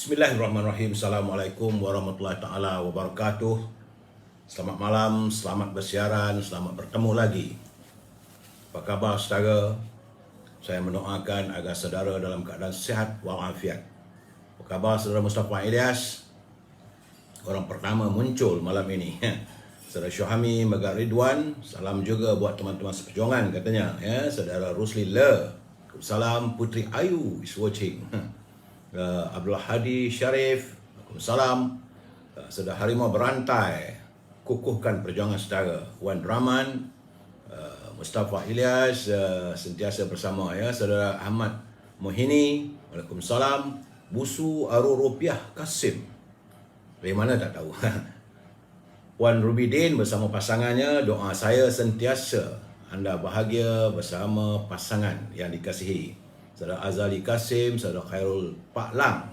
Bismillahirrahmanirrahim. Assalamualaikum warahmatullahi taala wabarakatuh. Selamat malam, selamat bersiaran, selamat bertemu lagi. Apa khabar saudara? Saya mendoakan agar saudara dalam keadaan sihat walafiat. Apa khabar saudara Mustafa Ilyas? Orang pertama muncul malam ini. Saudara Syuhami Megat Ridwan, salam juga buat teman-teman seperjuangan katanya. Ya, saudara Rusli Le. Salam Putri Ayu is watching. Abdul Hadi Syarif, Waalaikumsalam. Saudara Harimau Berantai, kukuhkan perjuangan saudara. Wan Rahman, Mustafa Ilyas, sentiasa bersama ya. Saudara Ahmad Mohini, Waalaikumsalam. Busu Arul Rupiah Kasim, dari mana tak tahu. Wan Rubidin bersama pasangannya, doa saya sentiasa anda bahagia bersama pasangan yang dikasihi. Saudara Azali Kasim, saudara Khairul Pak Lang,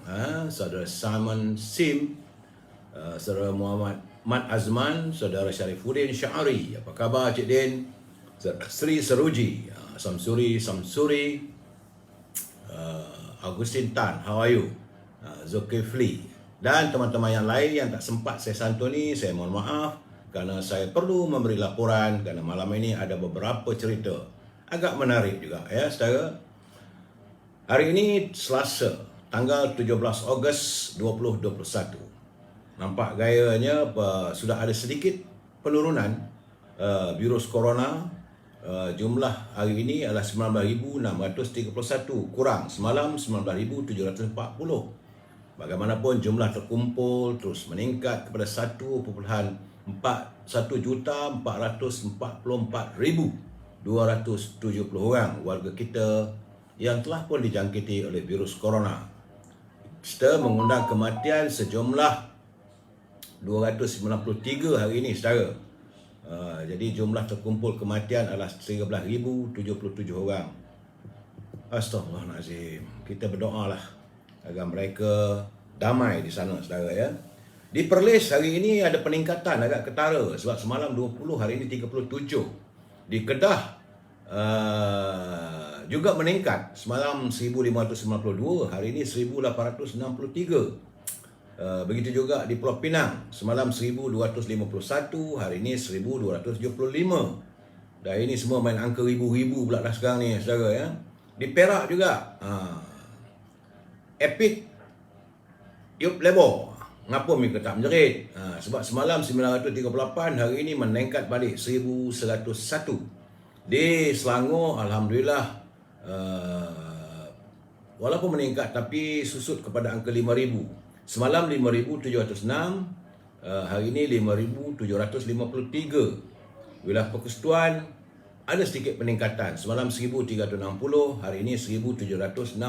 saudara Simon Sim, saudara Muhammad Mat Azman, saudara Syarifuddin Syari. Apa khabar Cik Din? Sri Seruji, Samsuri, Agustin Tan, how are you? Zulkifli. Dan teman-teman yang lain yang tak sempat saya santuni, saya mohon maaf kerana saya perlu memberi laporan kerana malam ini ada beberapa cerita agak menarik juga ya saudara. Hari ini Selasa, tanggal 17 Ogos 2021. Nampak gayanya sudah ada sedikit penurunan virus corona. Jumlah hari ini adalah 19,631, kurang semalam 19,740. Bagaimanapun jumlah terkumpul terus meningkat kepada 1,444,270 orang warga kita yang telah pun dijangkiti oleh virus corona. Kita mengundang kematian sejumlah 293 hari ini saudara. Jadi jumlah terkumpul kematian adalah 13,077 orang. Astaghfirullahalazim. Kita berdoalah agar mereka damai di sana saudara ya. Di Perlis hari ini ada peningkatan agak ketara sebab semalam 20, hari ini 37. Di Kedah juga meningkat, semalam 1,592, hari ini 1,863. Begitu juga di Pulau Pinang, semalam 1,251, hari ini 1,275. Dan ini semua main angka ribu-ribu pula dah sekarang ni saudara ya. Di Perak juga Epic Yup Lebo, ngapa mereka tak menjerit? Sebab semalam 938, hari ini meningkat balik 1,101. Di Selangor, alhamdulillah, walaupun meningkat tapi susut kepada angka 5,000. Semalam 5,706, hari ini 5,753. Wilayah Persekutuan ada sedikit peningkatan. Semalam 1,360, hari ini 1,765.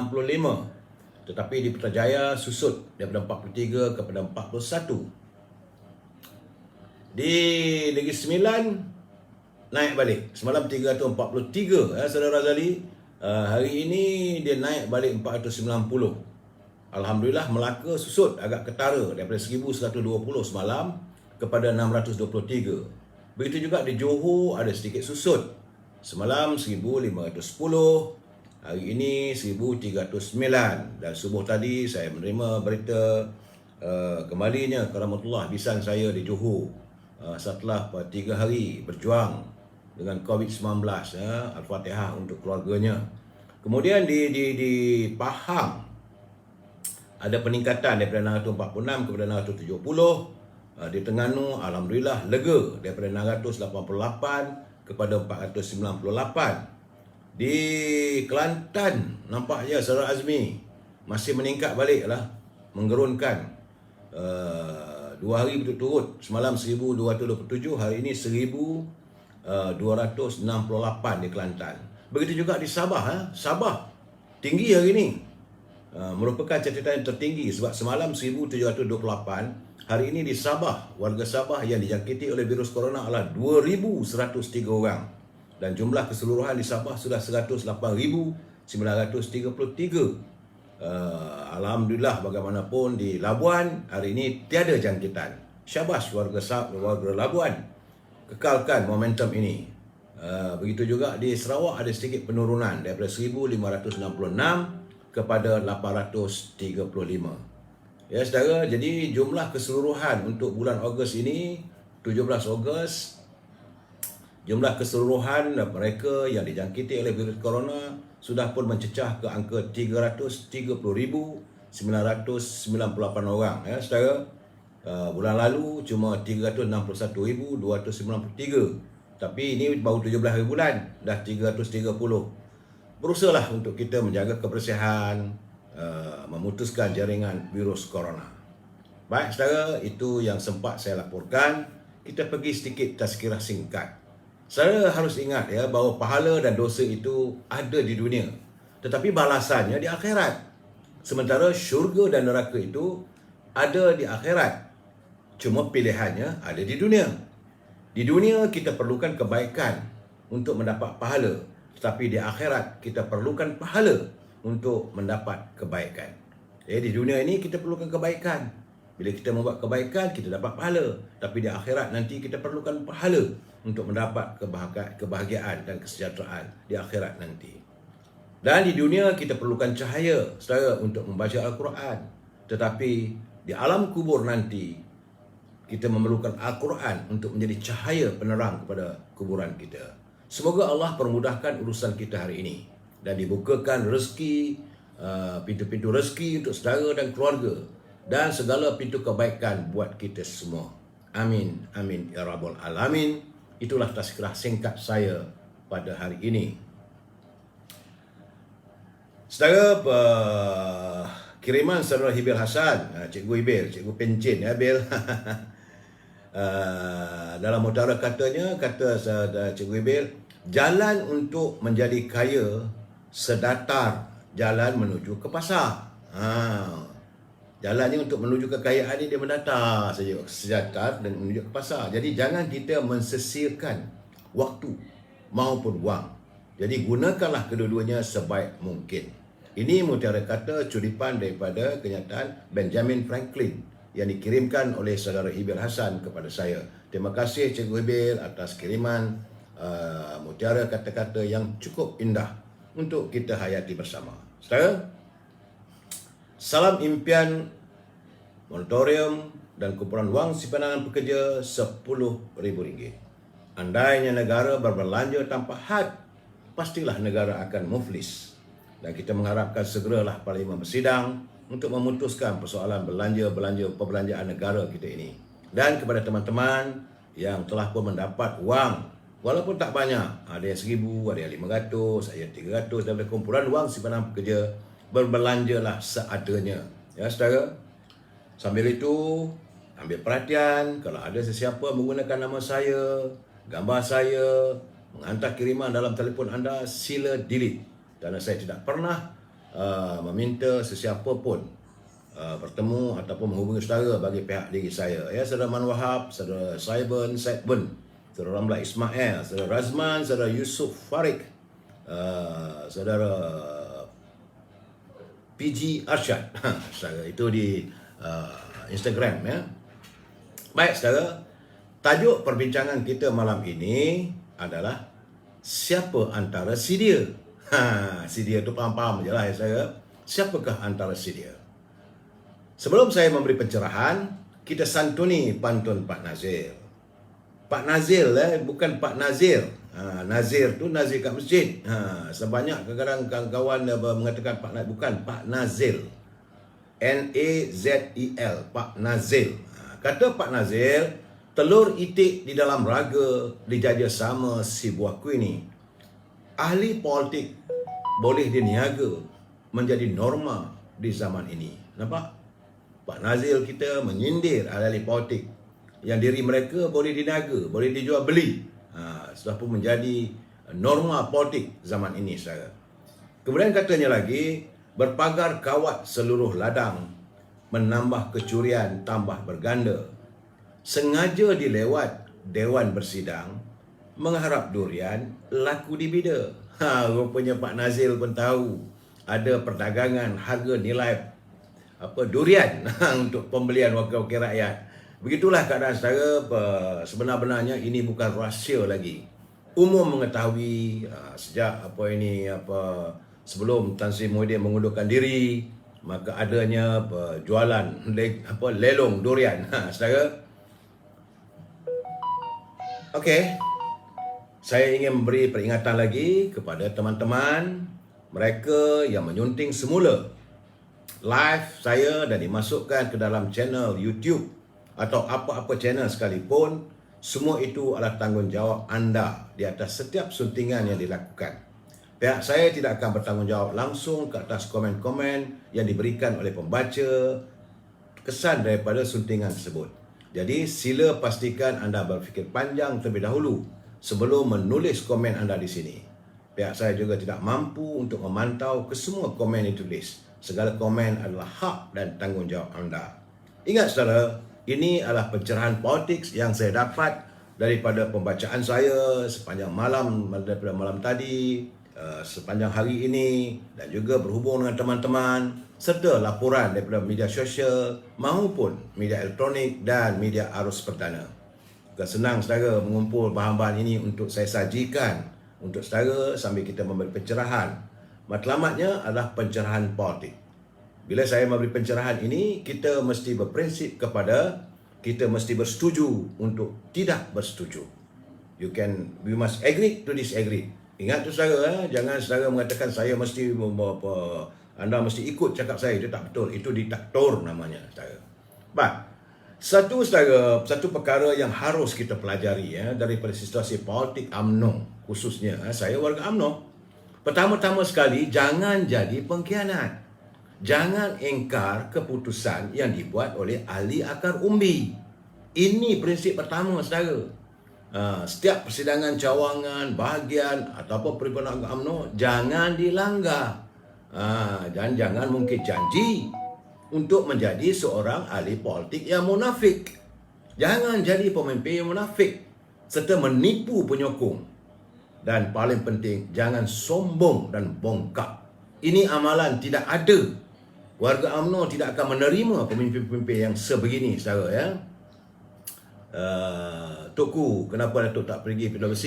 Tetapi di Putrajaya susut daripada 43 kepada 41. Di Negeri Sembilan naik balik. Semalam 343 saudara Razali. Hari ini dia naik balik 490. Alhamdulillah Melaka susut agak ketara daripada 1,120 semalam kepada 623. Begitu juga di Johor ada sedikit susut. Semalam 1,510, hari ini 1,309. Dan subuh tadi saya menerima berita kembalinya karamatullah bisan saya di Johor setelah 3 hari berjuang dengan COVID-19. Al-Fatihah untuk keluarganya. Kemudian di Pahang ada peningkatan daripada 646 kepada 670. Di Terengganu alhamdulillah lega daripada 688 kepada 498. Di Kelantan nampaknya saudara Azmi masih meningkat balik lah, menggerunkan 2 hari berturut-turut. Semalam 1,227, hari ini 1,268 di Kelantan. Begitu juga di Sabah. Sabah tinggi hari ini, merupakan catatan yang tertinggi sebab semalam 1,728, hari ini di Sabah, warga Sabah yang dijangkiti oleh virus corona adalah 2,103 orang. Dan jumlah keseluruhan di Sabah sudah 108,933. Alhamdulillah bagaimanapun di Labuan hari ini tiada jangkitan. Syabas warga Labuan, kekalkan momentum ini. Begitu juga di Sarawak ada sedikit penurunan daripada 1,566 kepada 835. Ya saudara, jadi jumlah keseluruhan untuk bulan Ogos ini 17 Ogos, jumlah keseluruhan mereka yang dijangkiti oleh virus corona sudah pun mencecah ke angka 330,998 orang ya saudara. Bulan lalu cuma 361,293. Tapi ini baru 17 hari bulan dah 330. Berusahalah untuk kita menjaga kebersihan, memutuskan jaringan virus corona. Baik saudara, itu yang sempat saya laporkan. Kita pergi sedikit tazkirah singkat. Saudara harus ingat ya bahawa pahala dan dosa itu ada di dunia, tetapi balasannya di akhirat. Sementara syurga dan neraka itu ada di akhirat. Cuma pilihannya ada di dunia. Di dunia kita perlukan kebaikan untuk mendapat pahala, tetapi di akhirat kita perlukan pahala untuk mendapat kebaikan. Di dunia ini kita perlukan kebaikan. Bila kita membuat kebaikan, kita dapat pahala. Tapi di akhirat nanti kita perlukan pahala untuk mendapat kebahagiaan dan kesejahteraan di akhirat nanti. Dan di dunia kita perlukan cahaya, saudara, untuk membaca Al-Quran. Tetapi di alam kubur nanti, kita memerlukan Al-Quran untuk menjadi cahaya penerang kepada kuburan kita. Semoga Allah permudahkan urusan kita hari ini dan dibukakan rezeki, pintu-pintu rezeki untuk saudara dan keluarga dan segala pintu kebaikan buat kita semua. Amin. Amin. Ya Rabbal Alamin. Itulah tazkirah singkat saya pada hari ini. Saudara, kiriman saudara Hibil Hasan, Cikgu Hibil, Cikgu Pencin ya Bil. Dalam mutara katanya, kata Cikgu Hibil, jalan untuk menjadi kaya sedatar jalan menuju ke pasar. Jalannya untuk menuju kekayaan ini dia mendatar saja, sedatar dan menuju ke pasar. Jadi jangan kita mensesirkan waktu maupun wang. Jadi gunakanlah kedua-duanya sebaik mungkin. Ini mutiara kata curipan daripada kenyataan Benjamin Franklin yang dikirimkan oleh saudara Hibil Hasan kepada saya. Terima kasih Cikgu Hibil atas kiriman mutiara kata-kata yang cukup indah untuk kita hayati bersama. Saudara, salam impian moratorium dan kumpulan wang simpanan pekerja RM10,000. Andainya negara berbelanja tanpa had, pastilah negara akan muflis. Dan kita mengharapkan segeralah Parlimen bersidang untuk memutuskan persoalan perbelanjaan negara kita ini. Dan kepada teman-teman yang telah pun mendapat wang, walaupun tak banyak, ada yang RM1,000, ada yang RM500, ada yang RM300 daripada kumpulan wang simpanan pekerja, berbelanjalah seadanya. Ya saudara, sambil itu ambil perhatian kalau ada sesiapa menggunakan nama saya, gambar saya, menghantar kiriman dalam telefon anda, sila delete. Kerana saya tidak pernah meminta sesiapa pun bertemu ataupun menghubungi saudara bagi pihak diri saya. Ya, saudara Man Wahab, saudara Saiban Saidbun, saudara Ramla Ismail, saudara Razman, saudara Yusuf Farik, saudara PG Arsyad. Itu di Instagram ya. Baik saudara, tajuk perbincangan kita malam ini adalah siapa antara si dia. Si dia tu paham-paham je lah ya saudara. Siapakah antara si dia? Sebelum saya memberi pencerahan, kita santuni pantun Pak Nazir. Pak Nazir bukan Pak Nazir. Nazir tu Nazir kat masjid. Sebanyak kadang-kadang kawan-kawan mengatakan Pak Nazir, bukan Pak Nazil. N-A-Z-I-L, Pak Nazil. Kata Pak Nazil, telur itik di dalam raga dijajah sama si buah kuih ni. Ahli politik boleh diniaga menjadi norma di zaman ini. Nampak? Pak Nazil kita menyindir ahli politik yang diri mereka boleh diniaga, boleh dijual beli. Sudah pun menjadi norma politik zaman ini saudara. Kemudian katanya lagi, berpagar kawat seluruh ladang, menambah kecurian tambah berganda. Sengaja dilewat dewan bersidang, mengharap durian laku di bida. Rupanya Pak Nazil pun tahu ada perdagangan harga nilai durian untuk pembelian wakil-wakil rakyat. Begitulah keadaan saudara. Sebenar-benarnya ini bukan rahsia lagi. Umum mengetahui sejak sebelum Tan Sri Muhyiddin mengundurkan diri, maka adanya jualan lelong durian. Saudara. Okey. Saya ingin memberi peringatan lagi kepada teman-teman mereka yang menyunting semula live saya dan dimasukkan ke dalam channel YouTube atau apa-apa channel sekalipun, semua itu adalah tanggungjawab anda di atas setiap suntingan yang dilakukan. Pihak saya tidak akan bertanggungjawab langsung ke atas komen-komen yang diberikan oleh pembaca kesan daripada suntingan tersebut. Jadi sila pastikan anda berfikir panjang terlebih dahulu sebelum menulis komen anda di sini. Pihak saya juga tidak mampu untuk memantau kesemua komen yang ditulis. Segala komen adalah hak dan tanggungjawab anda. Ingat saudara, ini adalah pencerahan politik yang saya dapat daripada pembacaan saya sepanjang malam, daripada malam tadi, sepanjang hari ini, dan juga berhubung dengan teman-teman, serta laporan daripada media sosial maupun media elektronik dan media arus perdana. Bukan senang saudara mengumpul bahan-bahan ini untuk saya sajikan untuk saudara sambil kita memberi pencerahan. Matlamatnya adalah pencerahan politik. Bila saya memberi pencerahan ini, kita mesti berprinsip kepada kita mesti bersetuju untuk tidak bersetuju. We must agree to disagree. Ingat tu saudara, jangan saudara mengatakan saya mesti anda mesti ikut cakap saya. Itu tak betul. Itu diktator namanya saudara. Satu perkara yang harus kita pelajari daripada situasi politik UMNO khususnya, saya warga UMNO. Pertama-tama sekali, jangan jadi pengkhianat. Jangan engkar keputusan yang dibuat oleh ahli akar umbi. Ini prinsip pertama saudara. Setiap persidangan cawangan, bahagian ataupun perhimpunan UMNO jangan dilanggar. Dan jangan mungkin janji untuk menjadi seorang ahli politik yang munafik. Jangan jadi pemimpin yang munafik serta menipu penyokong. Dan paling penting, jangan sombong dan bongkak. Ini amalan tidak ada. Warga UMNO tidak akan menerima pemimpin-pemimpin yang sebegini saudara ya. Tukku, kenapa Datuk tak pergi PWC?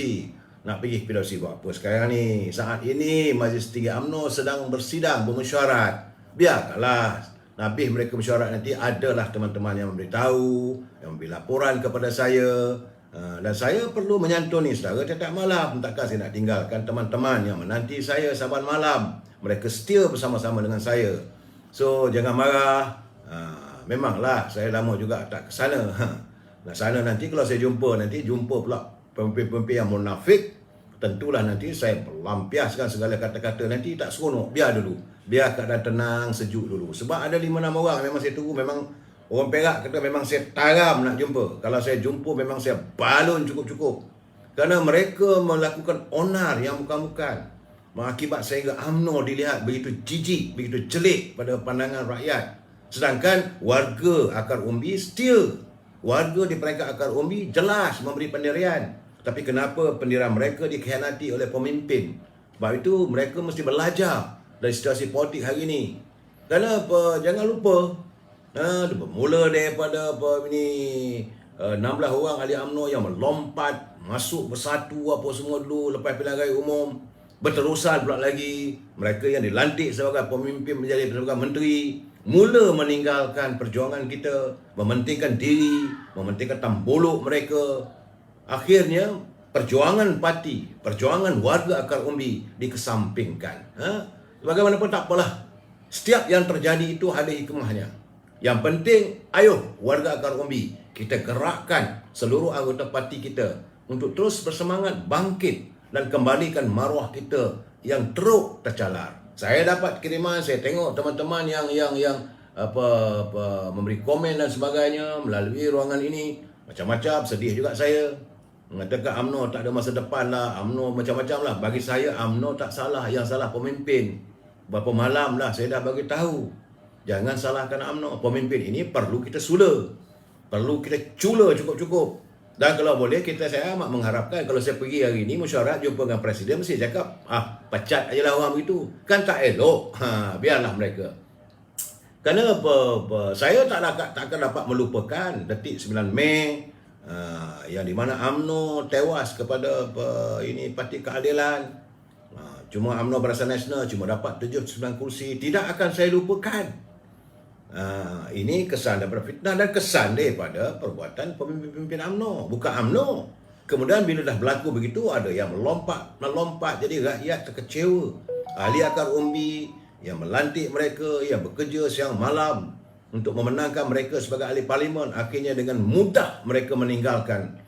Nak pergi PWC buat apa sekarang ni? Saat ini Majlis Tinggi UMNO sedang bersidang, bermesyuarat. Biarkanlah. Habis mereka mesyuarat nanti, adalah teman-teman yang memberitahu, yang memberi laporan kepada saya. Dan saya perlu menyantuni saudara tiap malam. Takkan saya nak tinggalkan teman-teman yang menanti saya saban malam. Mereka setia bersama-sama dengan saya. So jangan marah. Memanglah saya lama juga tak ke sana. Nak sana nanti kalau saya jumpa pula pemimpin-pemimpin yang munafik, tentulah nanti saya melampiaskan segala kata-kata, nanti tak seronok. Biar dulu. Biar keadaan tenang, sejuk dulu. Sebab ada 5-6 orang memang saya tunggu, memang orang Perak kata memang saya taram nak jumpa. Kalau saya jumpa memang saya balon cukup-cukup. Kerana mereka melakukan onar yang bukan-bukan. Mengakibat sehingga UMNO dilihat begitu jijik, begitu jelek pada pandangan rakyat. Sedangkan warga akar umbi setia. Warga di peringkat akar umbi jelas memberi pendirian. Tapi kenapa pendirian mereka dikhianati oleh pemimpin? Sebab itu mereka mesti belajar dari situasi politik hari ini. Kerana jangan lupa, bermula daripada 16 orang ahli UMNO yang melompat, masuk bersatu apa semua dulu lepas pilihan raya umum. Berterusan pula lagi mereka yang dilantik sebagai pemimpin menjadi sebagai menteri mula meninggalkan perjuangan kita, mementingkan diri, mementingkan tambolok mereka. Akhirnya perjuangan parti, perjuangan warga akar umbi dikesampingkan. Bagaimanapun tak apalah. Setiap yang terjadi itu ada hikmahnya. Yang penting, ayo warga akar umbi, kita gerakkan seluruh anggota parti kita untuk terus bersemangat bangkit dan kembalikan maruah kita yang teruk tercalar. Saya dapat kiriman, saya tengok teman-teman yang memberi komen dan sebagainya melalui ruangan ini, macam-macam. Sedih juga saya. Mengatakan UMNO tak ada masa depan lah, UMNO macam-macam lah. Bagi saya UMNO tak salah, yang salah pemimpin. Berapa malam lah saya dah bagi tahu. Jangan salahkan UMNO. Pemimpin ini perlu kita sula, perlu kita cula cukup-cukup. Dan kalau boleh, saya amat mengharapkan kalau saya pergi hari ini mesyuarat jumpa dengan Presiden, mesti cakap, pecat aja lah orang begitu. Kan tak elok. Biarlah mereka. Kerana saya takkan dapat melupakan detik 9 Mei yang di mana UMNO tewas kepada Parti Keadilan. Cuma UMNO Barisan Nasional cuma dapat 79 kursi. Tidak akan saya lupakan. Ini kesan daripada fitnah dan kesan daripada perbuatan pemimpin-pemimpin UMNO. Bukan UMNO. Kemudian bila dah berlaku begitu, ada yang melompat, jadi rakyat terkecewa. Ahli akar umbi yang melantik mereka, yang bekerja siang malam untuk memenangkan mereka sebagai ahli parlimen, akhirnya dengan mudah mereka meninggalkan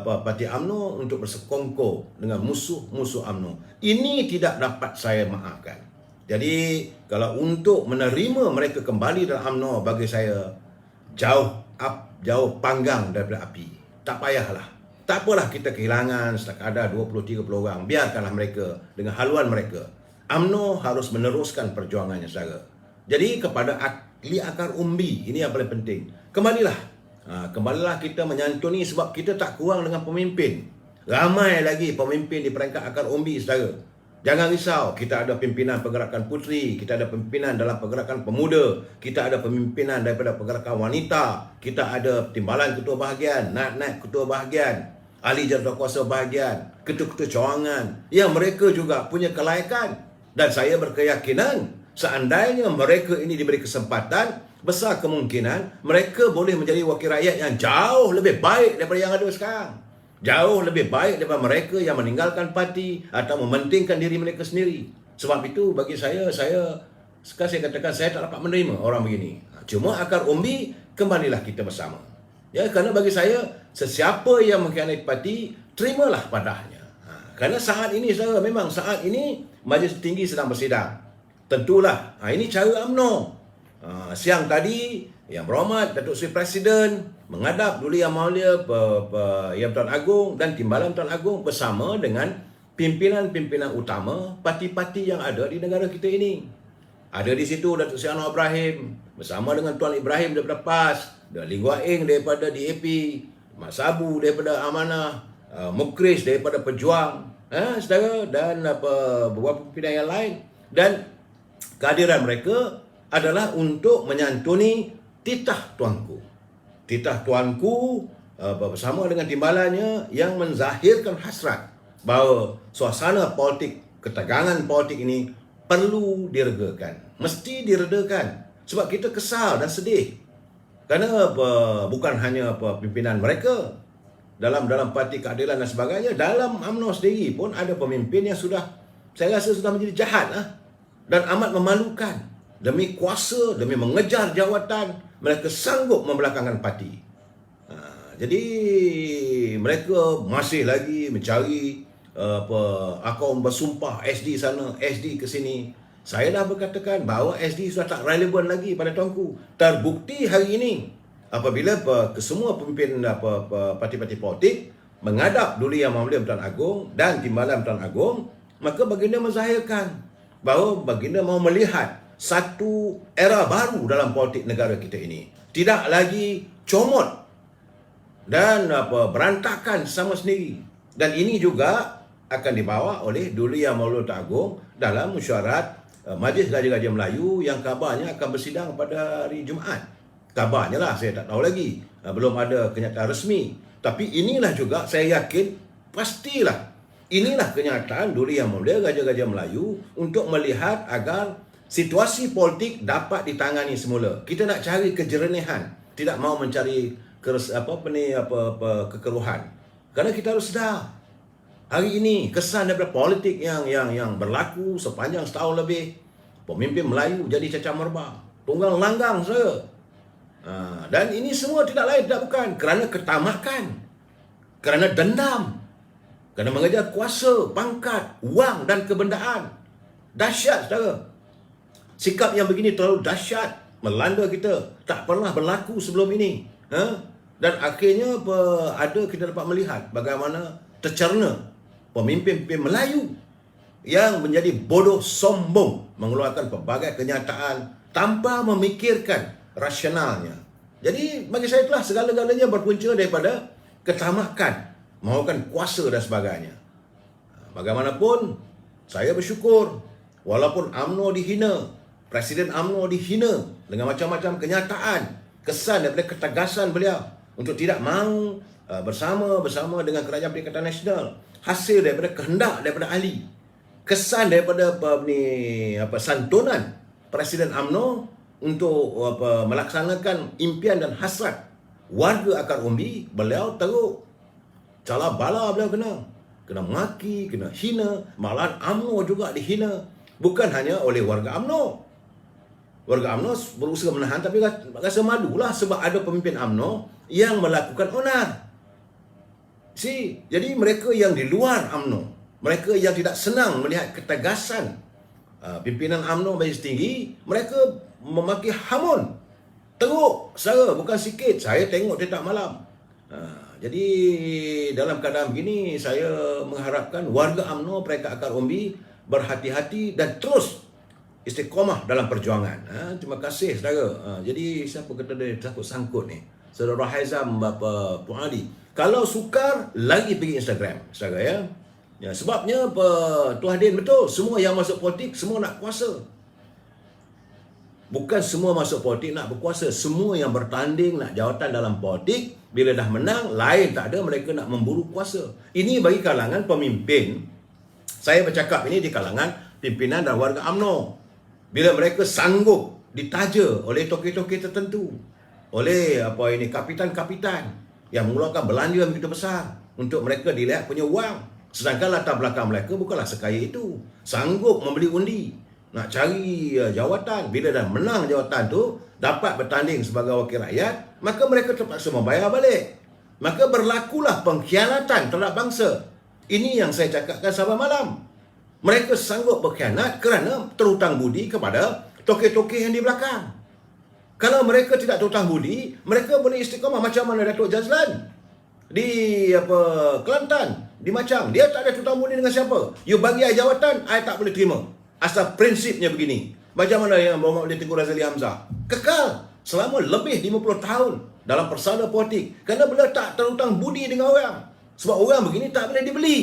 parti UMNO untuk bersekongkol dengan musuh-musuh UMNO. Ini tidak dapat saya maafkan. Jadi kalau untuk menerima mereka kembali dalam UMNO, bagi saya jauh panggang daripada api. Tak payahlah. Tak apalah kita kehilangan sekadar 20-30 orang. Biarkanlah mereka dengan haluan mereka. UMNO harus meneruskan perjuangannya saudara. Jadi kepada ahli akar umbi, ini yang paling penting. Kembalilah kita menyantuni, sebab kita tak kurang dengan pemimpin. Ramai lagi pemimpin di peringkat akar umbi saudara. Jangan risau, kita ada pimpinan pergerakan puteri, kita ada pimpinan dalam pergerakan pemuda, kita ada pimpinan daripada pergerakan wanita, kita ada timbalan ketua bahagian, naib ketua bahagian, ahli jadualkuasa bahagian, ketua-ketua cawangan, yang mereka juga punya kelayakan. Dan saya berkeyakinan, seandainya mereka ini diberi kesempatan, besar kemungkinan mereka boleh menjadi wakil rakyat yang jauh lebih baik daripada yang ada sekarang. Jauh lebih baik daripada mereka yang meninggalkan parti atau mementingkan diri mereka sendiri. Sebab itu bagi saya sekarang saya katakan saya tak dapat menerima orang begini. Cuma akar umbi, kembalilah kita bersama. Ya, kerana bagi saya, sesiapa yang mengkhianati parti, terimalah padanya. Kerana saat ini memang saat ini Majlis Tinggi sedang bersidang. Tentulah, ini cara UMNO. Siang tadi, Yang Berhormat Datuk Seri Presiden menghadap Duli Yang Mulia Yang Tuan Agong dan Timbalan Tuan Agong bersama dengan pimpinan-pimpinan utama parti-parti yang ada di negara kita ini. Ada di situ Datuk Seri Anwar Ibrahim bersama dengan Tuan Ibrahim daripada PAS, Lee Guak Eng daripada DAP, Mak Sabu daripada Amanah, Mukris daripada Pejuang, saudara, dan beberapa pimpinan yang lain. Dan kehadiran mereka adalah untuk menyantuni titah tuanku. Titah tuanku bersama dengan timbalannya yang menzahirkan hasrat bahawa suasana politik, ketegangan politik ini perlu diredakan. Mesti diredakan. Sebab kita kesal dan sedih. Kerana bukan hanya pimpinan mereka dalam parti keadilan dan sebagainya, dalam UMNO sendiri pun ada pemimpin yang saya rasa sudah menjadi jahat dan amat memalukan. Demi kuasa, demi mengejar jawatan, mereka sanggup membelakangkan parti. Jadi mereka masih lagi mencari akaun bersumpah SD sana, SD ke sini. Saya dah berkatakan bahawa SD sudah tak relevan lagi pada tuanku. Terbukti hari ini apabila kesemua pemimpin parti-parti politik menghadap Duli Yang Mulia Tuan Agong dan Timbalan Tuan Agong, maka baginda menzahirkan bahawa baginda mahu melihat satu era baru dalam politik negara kita ini. Tidak lagi comot dan berantakan sama sendiri. Dan ini juga akan dibawa oleh Duli Yang Mulia Tuan Agong dalam mesyuarat Majlis Raja-Raja Melayu yang kabarnya akan bersidang pada hari Jumaat. Kabarnya lah, saya tak tahu lagi. Belum ada kenyataan resmi. Tapi inilah juga saya yakin, pastilah inilah kenyataan Duli Yang Mulia Raja-Raja Melayu untuk melihat agar situasi politik dapat ditangani semula. Kita nak cari kejernihan, tidak mahu mencari kekeruhan. Kerana kita harus sedar, hari ini kesan daripada politik yang berlaku sepanjang setahun lebih, pemimpin Melayu jadi cacah merbah, tunggang langgang saja. Dan ini semua tidak lain tidak bukan kerana ketamakan, kerana dendam, kerana mengejar kuasa, pangkat, wang dan kebendaan. Dahsyat saudara. Sikap yang begini terlalu dahsyat, melanda kita, tak pernah berlaku sebelum ini. Dan akhirnya kita dapat melihat bagaimana tercerna pemimpin-pemimpin Melayu yang menjadi bodoh sombong, mengeluarkan pelbagai kenyataan tanpa memikirkan rasionalnya. Jadi bagi saya itulah segala-galanya berpunca daripada ketamakan, mahukan kuasa dan sebagainya. Bagaimanapun, saya bersyukur walaupun UMNO dihina, Presiden UMNO dihina dengan macam-macam kenyataan, kesan daripada ketegasan beliau untuk tidak mahu bersama dengan Kerajaan Perikatan Nasional, hasil daripada kehendak daripada ahli, kesan daripada santunan Presiden UMNO untuk melaksanakan impian dan hasrat warga akar umbi, beliau teruk. Cala bala beliau kena maki, kena hina, malahan UMNO juga dihina. Bukan hanya oleh warga UMNO. Warga UMNO berusaha menahan, tapi rasa malulah sebab ada pemimpin UMNO yang melakukan onar. Jadi mereka yang di luar UMNO, mereka yang tidak senang melihat ketegasan pimpinan UMNO Majlis Tinggi, mereka memaki hamun. Teruk, Sara, bukan sikit. Saya tengok tiap malam. Jadi dalam keadaan begini, saya mengharapkan warga UMNO, mereka akar umbi, berhati-hati dan terus istiqamah dalam perjuangan. Terima kasih, saudara. Jadi siapa kata dia takut sangkut ni? Saudara Haizam, Bapa Puan Ali. Kalau sukar, lagi pergi Instagram, saudara ya. Sebabnya Tuan Din betul, semua yang masuk politik semua nak kuasa. Bukan semua masuk politik nak berkuasa. Semua yang bertanding nak jawatan dalam politik, bila dah menang, lain tak ada, mereka nak memburu kuasa. Ini bagi kalangan pemimpin. Saya bercakap ini di kalangan pimpinan dan warga UMNO. Bila mereka sanggup ditaja oleh tokoh-tokoh tertentu, oleh kapitan-kapitan yang mengeluarkan belanja yang begitu besar untuk mereka dilihat punya wang, sedangkan latar belakang mereka bukanlah sekaya itu. Sanggup membeli undi, nak cari jawatan. Bila dah menang jawatan tu, dapat bertanding sebagai wakil rakyat, maka mereka terpaksa membayar balik. Maka berlakulah pengkhianatan terhadap bangsa. Ini yang saya cakapkan sahabat malam. Mereka sanggup berkhianat kerana terhutang budi kepada tokoh-tokoh yang di belakang. Kalau mereka tidak terhutang budi, mereka boleh istiqamah macam mana Datuk Jazlan di Kelantan, di Machang. Dia tak ada terhutang budi dengan siapa. You bagi saya jawatan, I tak boleh terima. Asal prinsipnya begini. Macam mana yang Muhammad Tengku Razali Hamzah kekal selama lebih 50 tahun dalam persada politik kerana beliau tak terhutang budi dengan orang. Sebab orang begini tak boleh dibeli.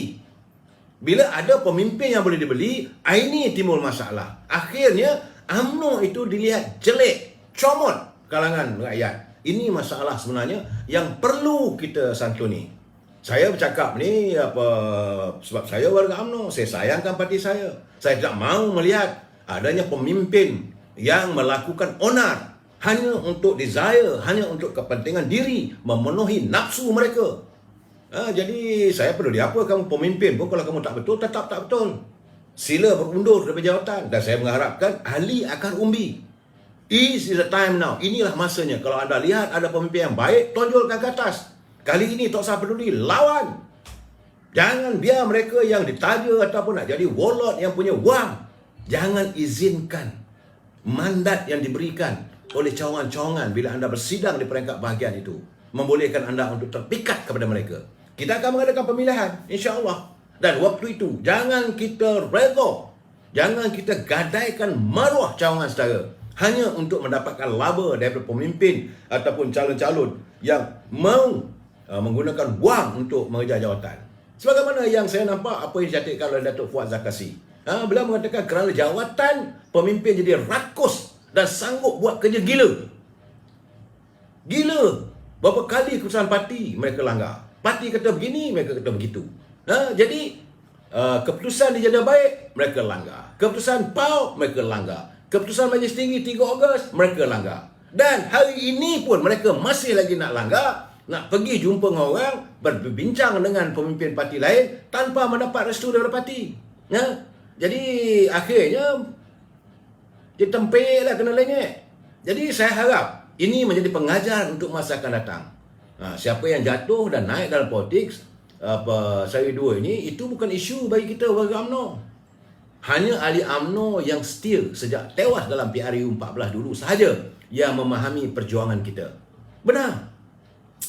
Bila ada pemimpin yang boleh dibeli, ini timbul masalah. Akhirnya UMNO itu dilihat jelek, comot kalangan rakyat. Ini masalah sebenarnya yang perlu kita santuni. Saya bercakap ni sebab saya warga UMNO, saya sayangkan parti saya. Saya tidak mahu melihat adanya pemimpin yang melakukan onar hanya untuk desire, hanya untuk kepentingan diri, memenuhi nafsu mereka. Jadi saya peduli apa kamu pemimpin pun, kalau kamu tak betul, tetap tak betul. Sila berundur dari jawatan. Dan saya mengharapkan ahli akar umbi, is the time now. Inilah masanya. Kalau anda lihat ada pemimpin yang baik, tonjolkan ke atas. Kali ini tak usah peduli, lawan. Jangan biar mereka yang ditaja ataupun nak jadi warlord yang punya wang. Jangan izinkan mandat yang diberikan oleh cawangan-cawangan bila anda bersidang di peringkat bahagian itu membolehkan anda untuk terpikat kepada mereka. Kita akan mengadakan pemilihan, insya-Allah. Dan waktu itu, jangan kita rego, jangan kita gadaikan maruah cawangan saudara hanya untuk mendapatkan laba daripada pemimpin ataupun calon-calon yang mau menggunakan wang untuk mengejar jawatan. Sebagaimana yang saya nampak apa yang dicatatkan oleh Datuk Fuad Zakasi. Beliau mengatakan kerana jawatan, pemimpin jadi rakus dan sanggup buat kerja gila. Gila. Berapa kali keputusan parti mereka langgar. Parti kata begini, mereka kata begitu. Jadi keputusan di Jeddah Baik, mereka langgar. Keputusan PAU, mereka langgar. Keputusan Majlis Tinggi 3 Ogos, mereka langgar. Dan hari ini pun mereka masih lagi nak langgar, nak pergi jumpa dengan orang, berbincang dengan pemimpin parti lain tanpa mendapat restu daripada parti. Jadi akhirnya dia tempellah kena lengek. Jadi saya harap ini menjadi pengajar untuk masa akan datang. Siapa yang jatuh dan naik dalam politik seri 2 ini, itu bukan isu bagi kita warga UMNO. Hanya ahli UMNO yang setia sejak tewas dalam PRU 14 dulu sahaja yang memahami perjuangan kita. Benar.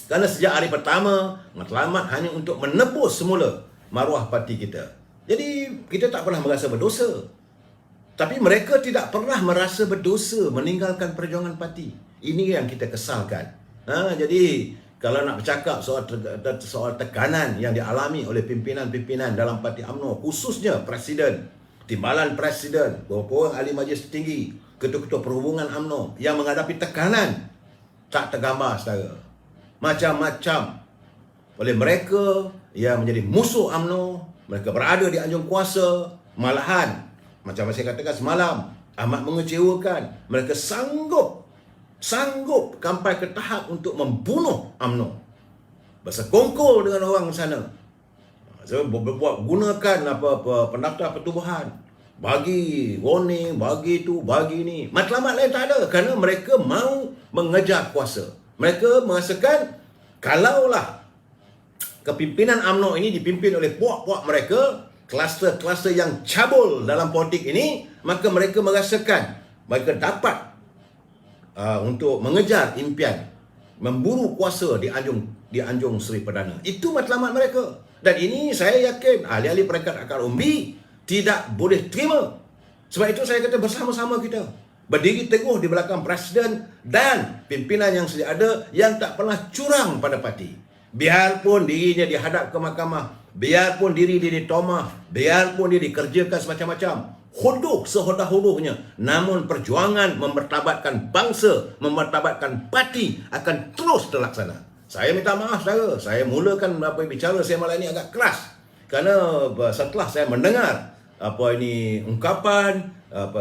Kerana sejak hari pertama, matlamat hanya untuk menebus semula maruah parti kita. Jadi kita tak pernah merasa berdosa. Tapi mereka tidak pernah merasa berdosa meninggalkan perjuangan parti. Ini yang kita kesalkan. Jadi kalau nak bercakap soal tekanan yang dialami oleh pimpinan-pimpinan dalam parti UMNO, khususnya Presiden, Timbalan Presiden, beberapa orang ahli Majlis Tinggi, ketua-ketua perhubungan UMNO yang menghadapi tekanan, tak tergambar saudara. Macam-macam oleh mereka yang menjadi musuh UMNO, mereka berada di anjung kuasa, malahan macam saya katakan semalam, Amat mengecewakan. Mereka sanggup sampai ke tahap untuk membunuh UMNO. Bersekongkol dengan orang sana. So, gunakan pendaftar pertubuhan. Bagi warning, bagi itu, bagi ini. Matlamat lain tak ada. Kerana mereka mahu mengejar kuasa. Mereka merasakan kalaulah kepimpinan UMNO ini dipimpin oleh puak-puak mereka, kluster-kluster yang cabul dalam politik ini, maka mereka merasakan mereka dapat untuk mengejar impian, memburu kuasa di Anjung Seri Perdana. Itu matlamat mereka. Dan ini saya yakin ahli-ahli peringkat akar umbi tidak boleh terima. Sebab itu saya kata bersama-sama kita berdiri teguh di belakang Presiden dan pimpinan yang sedia ada yang tak pernah curang pada parti. Biarpun dirinya dihadap ke mahkamah, biarpun diri dia ditomah, biarpun dia dikerjakan semacam-macam, huduh sehodah-hodohnya, namun perjuangan memertabatkan bangsa, memertabatkan parti akan terus terlaksana. Saya minta maaf saudara, saya mulakan bicara saya malam ini agak keras kerana setelah saya mendengar ungkapan,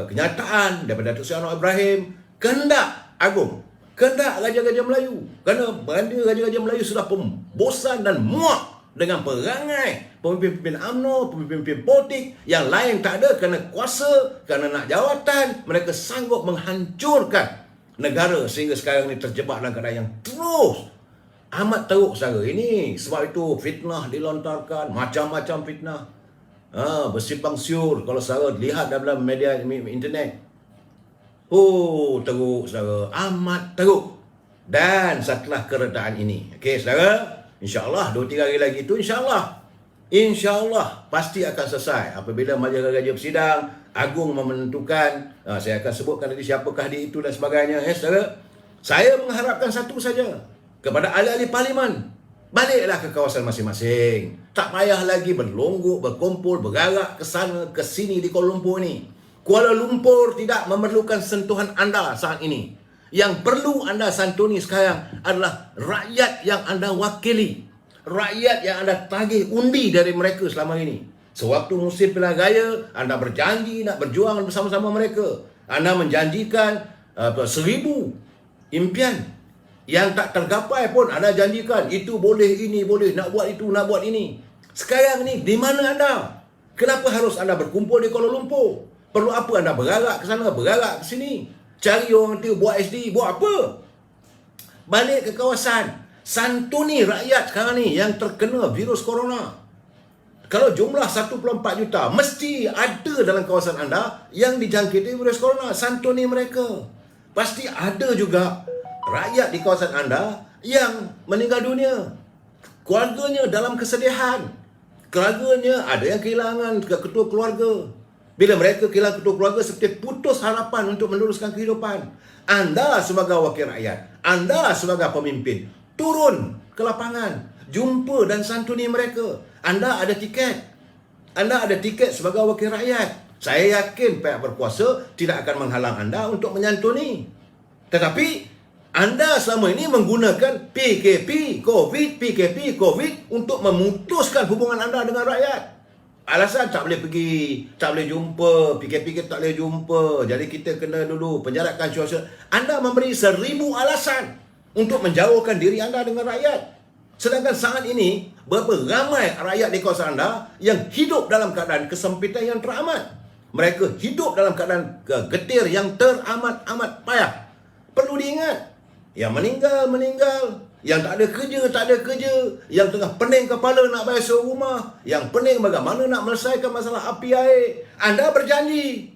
kenyataan daripada Datuk Seri Anwar Ibrahim, kehendak agung, kehendak Raja-Raja Melayu, kerana banda Raja-Raja Melayu sudah bosan dan muak dengan perangai pemimpin-pemimpin UMNO, pemimpin-pemimpin politik yang lain tak ada kerana kuasa, kerana nak jawatan. Mereka sanggup menghancurkan negara sehingga sekarang ini terjebak dalam keadaan yang terus amat teruk saudara. Ini sebab itu fitnah dilontarkan, macam-macam fitnah. Bersibang siur kalau saudara lihat dalam media internet. Teruk saudara, amat teruk. Dan setelah keredaan ini, okey saudara, insya-Allah 2-3 hari lagi itu insya-Allah pasti akan selesai apabila Majlis Raja Bersidang Agung menentukan. Saya akan sebutkan nanti siapakah dia itu dan sebagainya. Saudara, saya mengharapkan satu saja kepada ahli-ahli parlimen, baliklah ke kawasan masing-masing. Tak payah lagi berlonggok, berkumpul, bergerak ke sana, ke sini di Kuala Lumpur ni. Kuala Lumpur tidak memerlukan sentuhan anda saat ini. Yang perlu anda santuni sekarang adalah rakyat yang anda wakili. Rakyat yang anda tagih undi dari mereka selama ini. Sewaktu musim pilihan raya, anda berjanji nak berjuang bersama-sama mereka. Anda menjanjikan 1000 impian yang tak tergapai pun anda janjikan. Itu boleh, ini boleh, nak buat itu, nak buat ini. Sekarang ni, di mana anda? Kenapa harus anda berkumpul di Kuala Lumpur? Perlu apa anda bergerak ke sana, bergerak ke sini? Cari orang tu buat SD, buat apa? Balik ke kawasan. Santuni rakyat sekarang ni yang terkena virus corona. Kalau jumlah 1.4 juta, mesti ada dalam kawasan anda yang dijangkiti virus corona. Santuni mereka. Pasti ada juga rakyat di kawasan anda yang meninggal dunia. Keluarganya dalam kesedihan. Keluarganya ada yang kehilangan ketua keluarga. Bila mereka kehilangan ketua keluarga, seperti putus harapan untuk meneruskan kehidupan. Anda sebagai wakil rakyat, anda sebagai pemimpin, turun ke lapangan, jumpa dan santuni mereka. Anda ada tiket. Anda ada tiket sebagai wakil rakyat. Saya yakin pihak berkuasa tidak akan menghalang anda untuk menyantuni. Tetapi anda selama ini menggunakan PKP COVID untuk memutuskan hubungan anda dengan rakyat. Alasan tak boleh pergi, tak boleh jumpa, PKP tak boleh jumpa, jadi kita kena dulu penjarakan sosial. Anda memberi 1000 alasan untuk menjauhkan diri anda dengan rakyat. Sedangkan saat ini, berapa ramai rakyat di kawasan anda yang hidup dalam keadaan kesempitan yang teramat. Mereka hidup dalam keadaan getir yang teramat-amat payah. Perlu diingat, yang meninggal, yang tak ada kerja, yang tengah pening kepala nak bayar sewa rumah, yang pening bagaimana nak melesaikan masalah api air. Anda berjanji,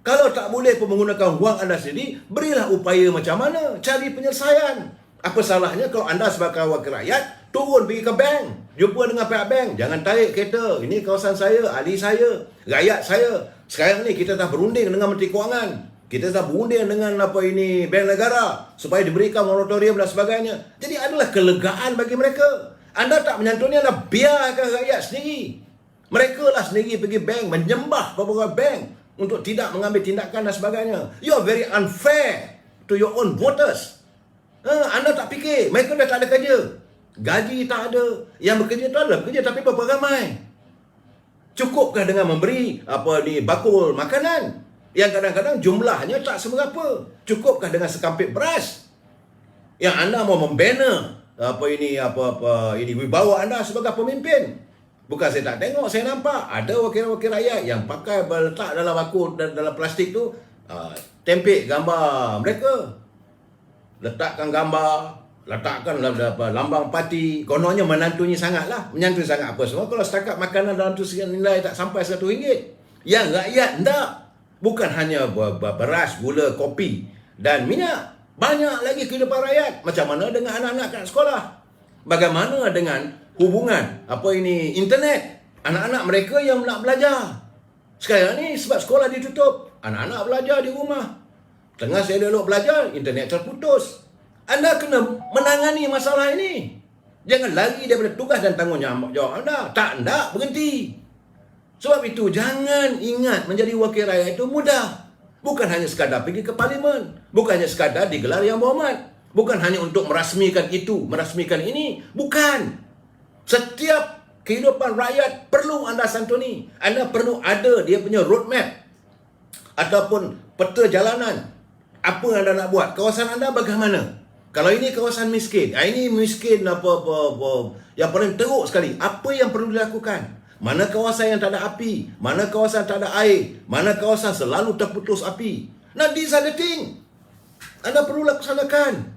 kalau tak boleh pun menggunakan wang anda sendiri, berilah upaya macam mana, cari penyelesaian. Apa salahnya kalau anda sebagai wakil rakyat turun pergi ke bank, jumpa dengan pihak bank, jangan tarik kereta, ini kawasan saya, ahli saya, rakyat saya. Sekarang ni kita dah berunding dengan Menteri Kewangan, kita dah berunding dengan Bank Negara supaya diberikan moratorium dan sebagainya. Jadi adalah kelegaan bagi mereka. Anda tak menyantuni, anda biarkan rakyat sendiri. Mereka lah sendiri pergi bank, menyembah beberapa bank untuk tidak mengambil tindakan dan sebagainya. You are very unfair to your own voters. Anda tak fikir, mereka dah tak ada kerja, gaji tak ada. Yang bekerja tu adalah bekerja, tapi berapa ramai? Cukupkah dengan memberi bakul makanan? yang kadang-kadang jumlahnya tak seberapa. Cukupkah dengan sekampit beras yang anda mau membina ini wibawa anda sebagai pemimpin? Bukan saya tak tengok, saya nampak ada wakil-wakil rakyat yang pakai letak dalam dalam plastik tu tempek gambar mereka. Letakkan gambar, letakkan lambang parti, kononnya menantuni sangatlah, menyantuni sangat apa semua. Kalau setakat makanan dalam tu nilai tak sampai RM1. Yang rakyat tak. Bukan hanya beras, gula, kopi dan minyak. Banyak lagi kehidupan rakyat. Macam mana dengan anak-anak kat sekolah? Bagaimana dengan hubungan internet? Anak-anak mereka yang nak belajar. Sekarang ni sebab sekolah ditutup, anak-anak belajar di rumah. Tengah saya duduk belajar, internet terputus. Anda kena menangani masalah ini. Jangan lari daripada tugas dan tanggungjawab anda. Tak berhenti. Sebab itu jangan ingat menjadi wakil rakyat itu mudah. Bukan hanya sekadar pergi ke parlimen. Bukan hanya sekadar digelar yang berhormat. Bukan hanya untuk merasmikan itu, merasmikan ini. Bukan. Setiap kehidupan rakyat perlu anda santuni. Anda perlu ada dia punya roadmap ataupun peta jalanan. Apa yang anda nak buat? Kawasan anda bagaimana? Kalau ini kawasan miskin, ini miskin yang paling teruk sekali. Apa yang perlu dilakukan? Mana kawasan yang tak ada api? Mana kawasan tak ada air? Mana kawasan selalu terputus api? Nah, these are the thing anda perlu laksanakan.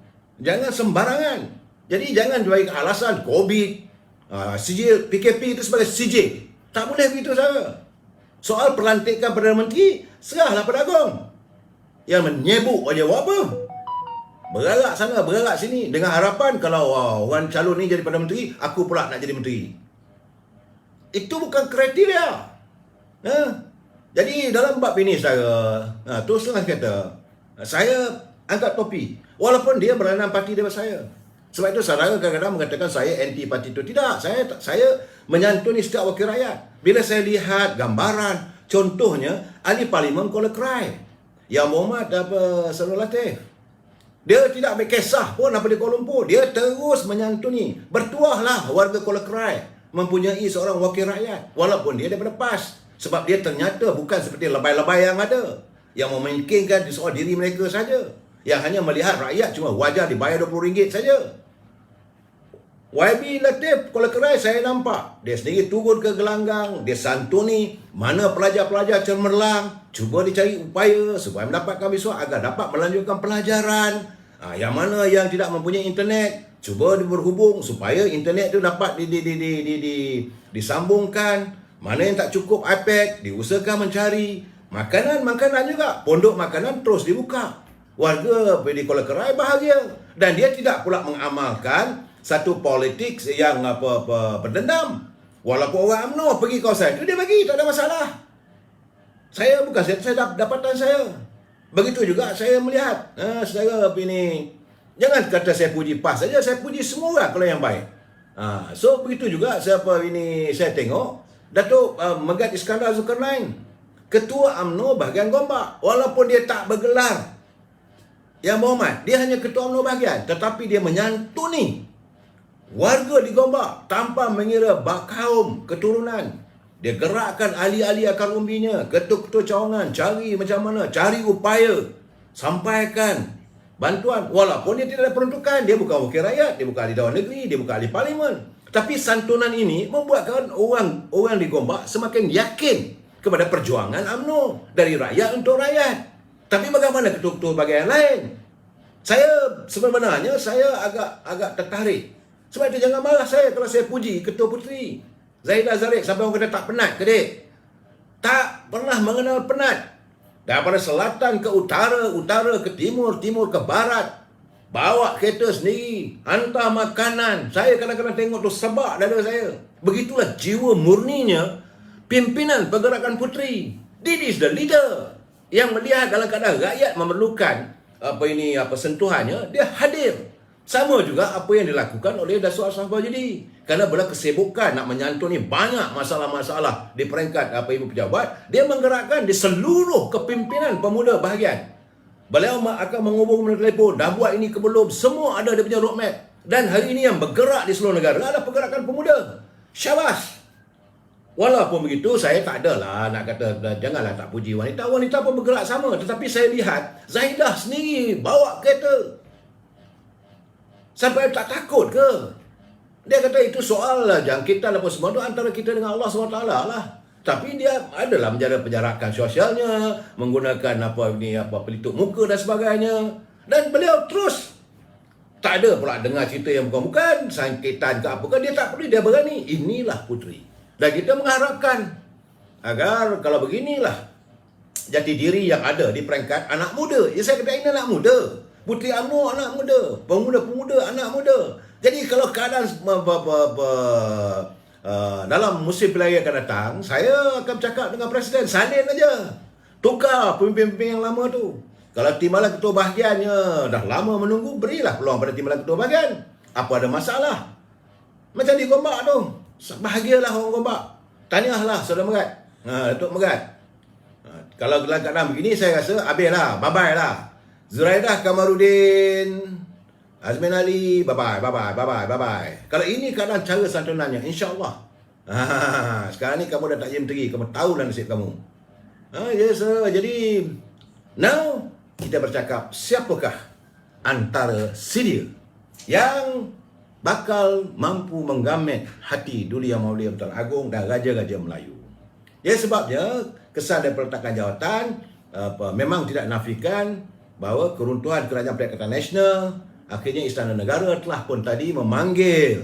Jangan sembarangan. Jadi jangan bagi alasan COVID, sijil, PKP itu sebagai sijil. Tak boleh begitu saja. Soal pelantikan Perdana Menteri, serahlah pada Agong. Yang menyebuk aja buat apa? Bergerak sana, bergerak sini. Dengan harapan kalau orang calon ni jadi Perdana Menteri, aku pula nak jadi Menteri. Itu bukan kriteria. Jadi dalam bab ini saudara, terus terang kata, saya angkat topi. Walaupun dia berlainan parti daripada saya. Sebab itu saudara kadang-kadang mengatakan saya anti parti itu. Tidak, saya menyantuni setiap wakil rakyat. Bila saya lihat gambaran, contohnya ahli parlimen Kuala Krai, Yang Berhormat Sarul Latif. Dia tidak berkisah pun apa di Kuala Lumpur. Dia terus menyantuni. Bertuahlah warga Kuala Krai mempunyai seorang wakil rakyat. Walaupun dia daripada PAS. Sebab dia ternyata bukan seperti lebay-lebay yang ada. Yang memungkinkan soal diri mereka saja. Yang hanya melihat rakyat cuma wajar dibayar RM20 saja. YB Latif Kuala Krai saya nampak. Dia sendiri turun ke gelanggang. Dia santuni mana pelajar-pelajar cemerlang. Cuba dicari upaya supaya mendapatkan beasiswa agar dapat melanjutkan pelajaran. Yang mana yang tidak mempunyai internet, cuba berhubung supaya internet itu dapat disambungkan. Mana yang tak cukup iPad, diusahakan mencari. Makanan juga. Pondok makanan terus dibuka. Warga di Kuala Krai bahagia. Dan dia tidak pula mengamalkan satu politik yang berdendam. Walaupun orang UMNO pergi kawasan itu, dia bagi, tak ada masalah. Saya dapatan saya. Begitu juga saya melihat saudara ini. Jangan kata saya puji PAS saja, saya puji semua orang kalau yang baik. So begitu juga saya tengok Datuk Megat Iskandar Zulkarnain, Ketua UMNO bahagian Gombak. Walaupun dia tak bergelar yang berhormat, dia hanya Ketua UMNO bahagian, tetapi dia menyantuni warga di Gombak tanpa mengira kaum keturunan. Dia gerakkan ahli-ahli akar umbinya, ketua-ketua cawangan, cari macam mana, cari upaya, sampaikan bantuan. Walaupun dia tidak ada peruntukan, dia bukan wakil rakyat, dia bukan ahli Dewan Negeri, dia bukan ahli parlimen. Tapi santunan ini membuatkan orang di Gombak semakin yakin kepada perjuangan UMNO dari rakyat untuk rakyat. Tapi bagaimana ketua-ketua bahagian lain? Sebenarnya saya agak tertarik. Sebab itu jangan marah saya kalau saya puji Ketua Puteri Zaidah Zarif sampai orang kata tak penat ke dek? Tak pernah mengenal penat. Daripada selatan ke utara, utara ke timur, timur ke barat. Bawa kereta sendiri, hantar makanan. Saya kadang-kadang tengok tu sebab dada saya. Begitulah jiwa murninya pimpinan pergerakan Puteri. This is the leader yang melihat dalam keadaan rakyat memerlukan sentuhannya, dia hadir. Sama juga apa yang dilakukan oleh Datuk Ashraf Bahjudi. Kerana kesibukan nak menyantuni banyak masalah-masalah di peringkat ibu pejabat, dia menggerakkan di seluruh kepimpinan pemuda bahagian. Beliau akan menghubung melalui telefon, dah buat ini ke belum, semua ada dia punya roadmap. Dan hari ini yang bergerak di seluruh negara adalah pergerakan pemuda. Syabas. Walaupun begitu, saya tak adalah nak kata janganlah tak puji wanita. Wanita pun bergerak sama. Tetapi saya lihat Zaidah sendiri bawa kereta. Sampai tak takut ke? Dia kata itu soal lah jangkitan apa semua tu antara kita dengan Allah SWT lah. Tapi dia adalah menjaga penjarakan sosialnya, menggunakan pelitup muka dan sebagainya. Dan beliau terus tak ada pula dengar cerita yang bukan-bukan, sangkitan ke apa ke, dia tak perlu, dia berani. Inilah puteri. Dan kita mengharapkan agar kalau beginilah jati diri yang ada di peringkat anak muda. Ya, saya kata ini anak muda. Puteri UMNO anak muda. Pemuda-pemuda anak muda. Jadi kalau keadaan dalam musim pilihan akan datang, saya akan bercakap dengan Presiden, salin aja. Tukar pemimpin-pemimpin yang lama tu. Kalau timbalan ketua bahagiannya dah lama menunggu, berilah peluang pada timbalan ketua bahagian. Apa ada masalah? Macam di Gombak tu. Bahagialah orang Gombak. Tahniahlah Saudara Megat. Datuk Megat. Kalau dalam keadaan begini, saya rasa habislah. Bye-bye lah. Zuraidah Kamarudin, Azmin Ali, bye-bye. Kalau ini keadaan cara santunannya, insya-Allah. Sekarang ni kamu dah tak jadi menteri, kamu tahulah nasib kamu. Yes, jadi now kita bercakap siapakah antara sedia yang bakal mampu menggamet hati Duli Yang Maulid Tuan Agong dan Raja-Raja Melayu. Ya, sebabnya kesan dan peletakan jawatan memang tidak nafikan bahawa keruntuhan Kerajaan Perikatan Nasional, akhirnya Istana Negara telah pun tadi memanggil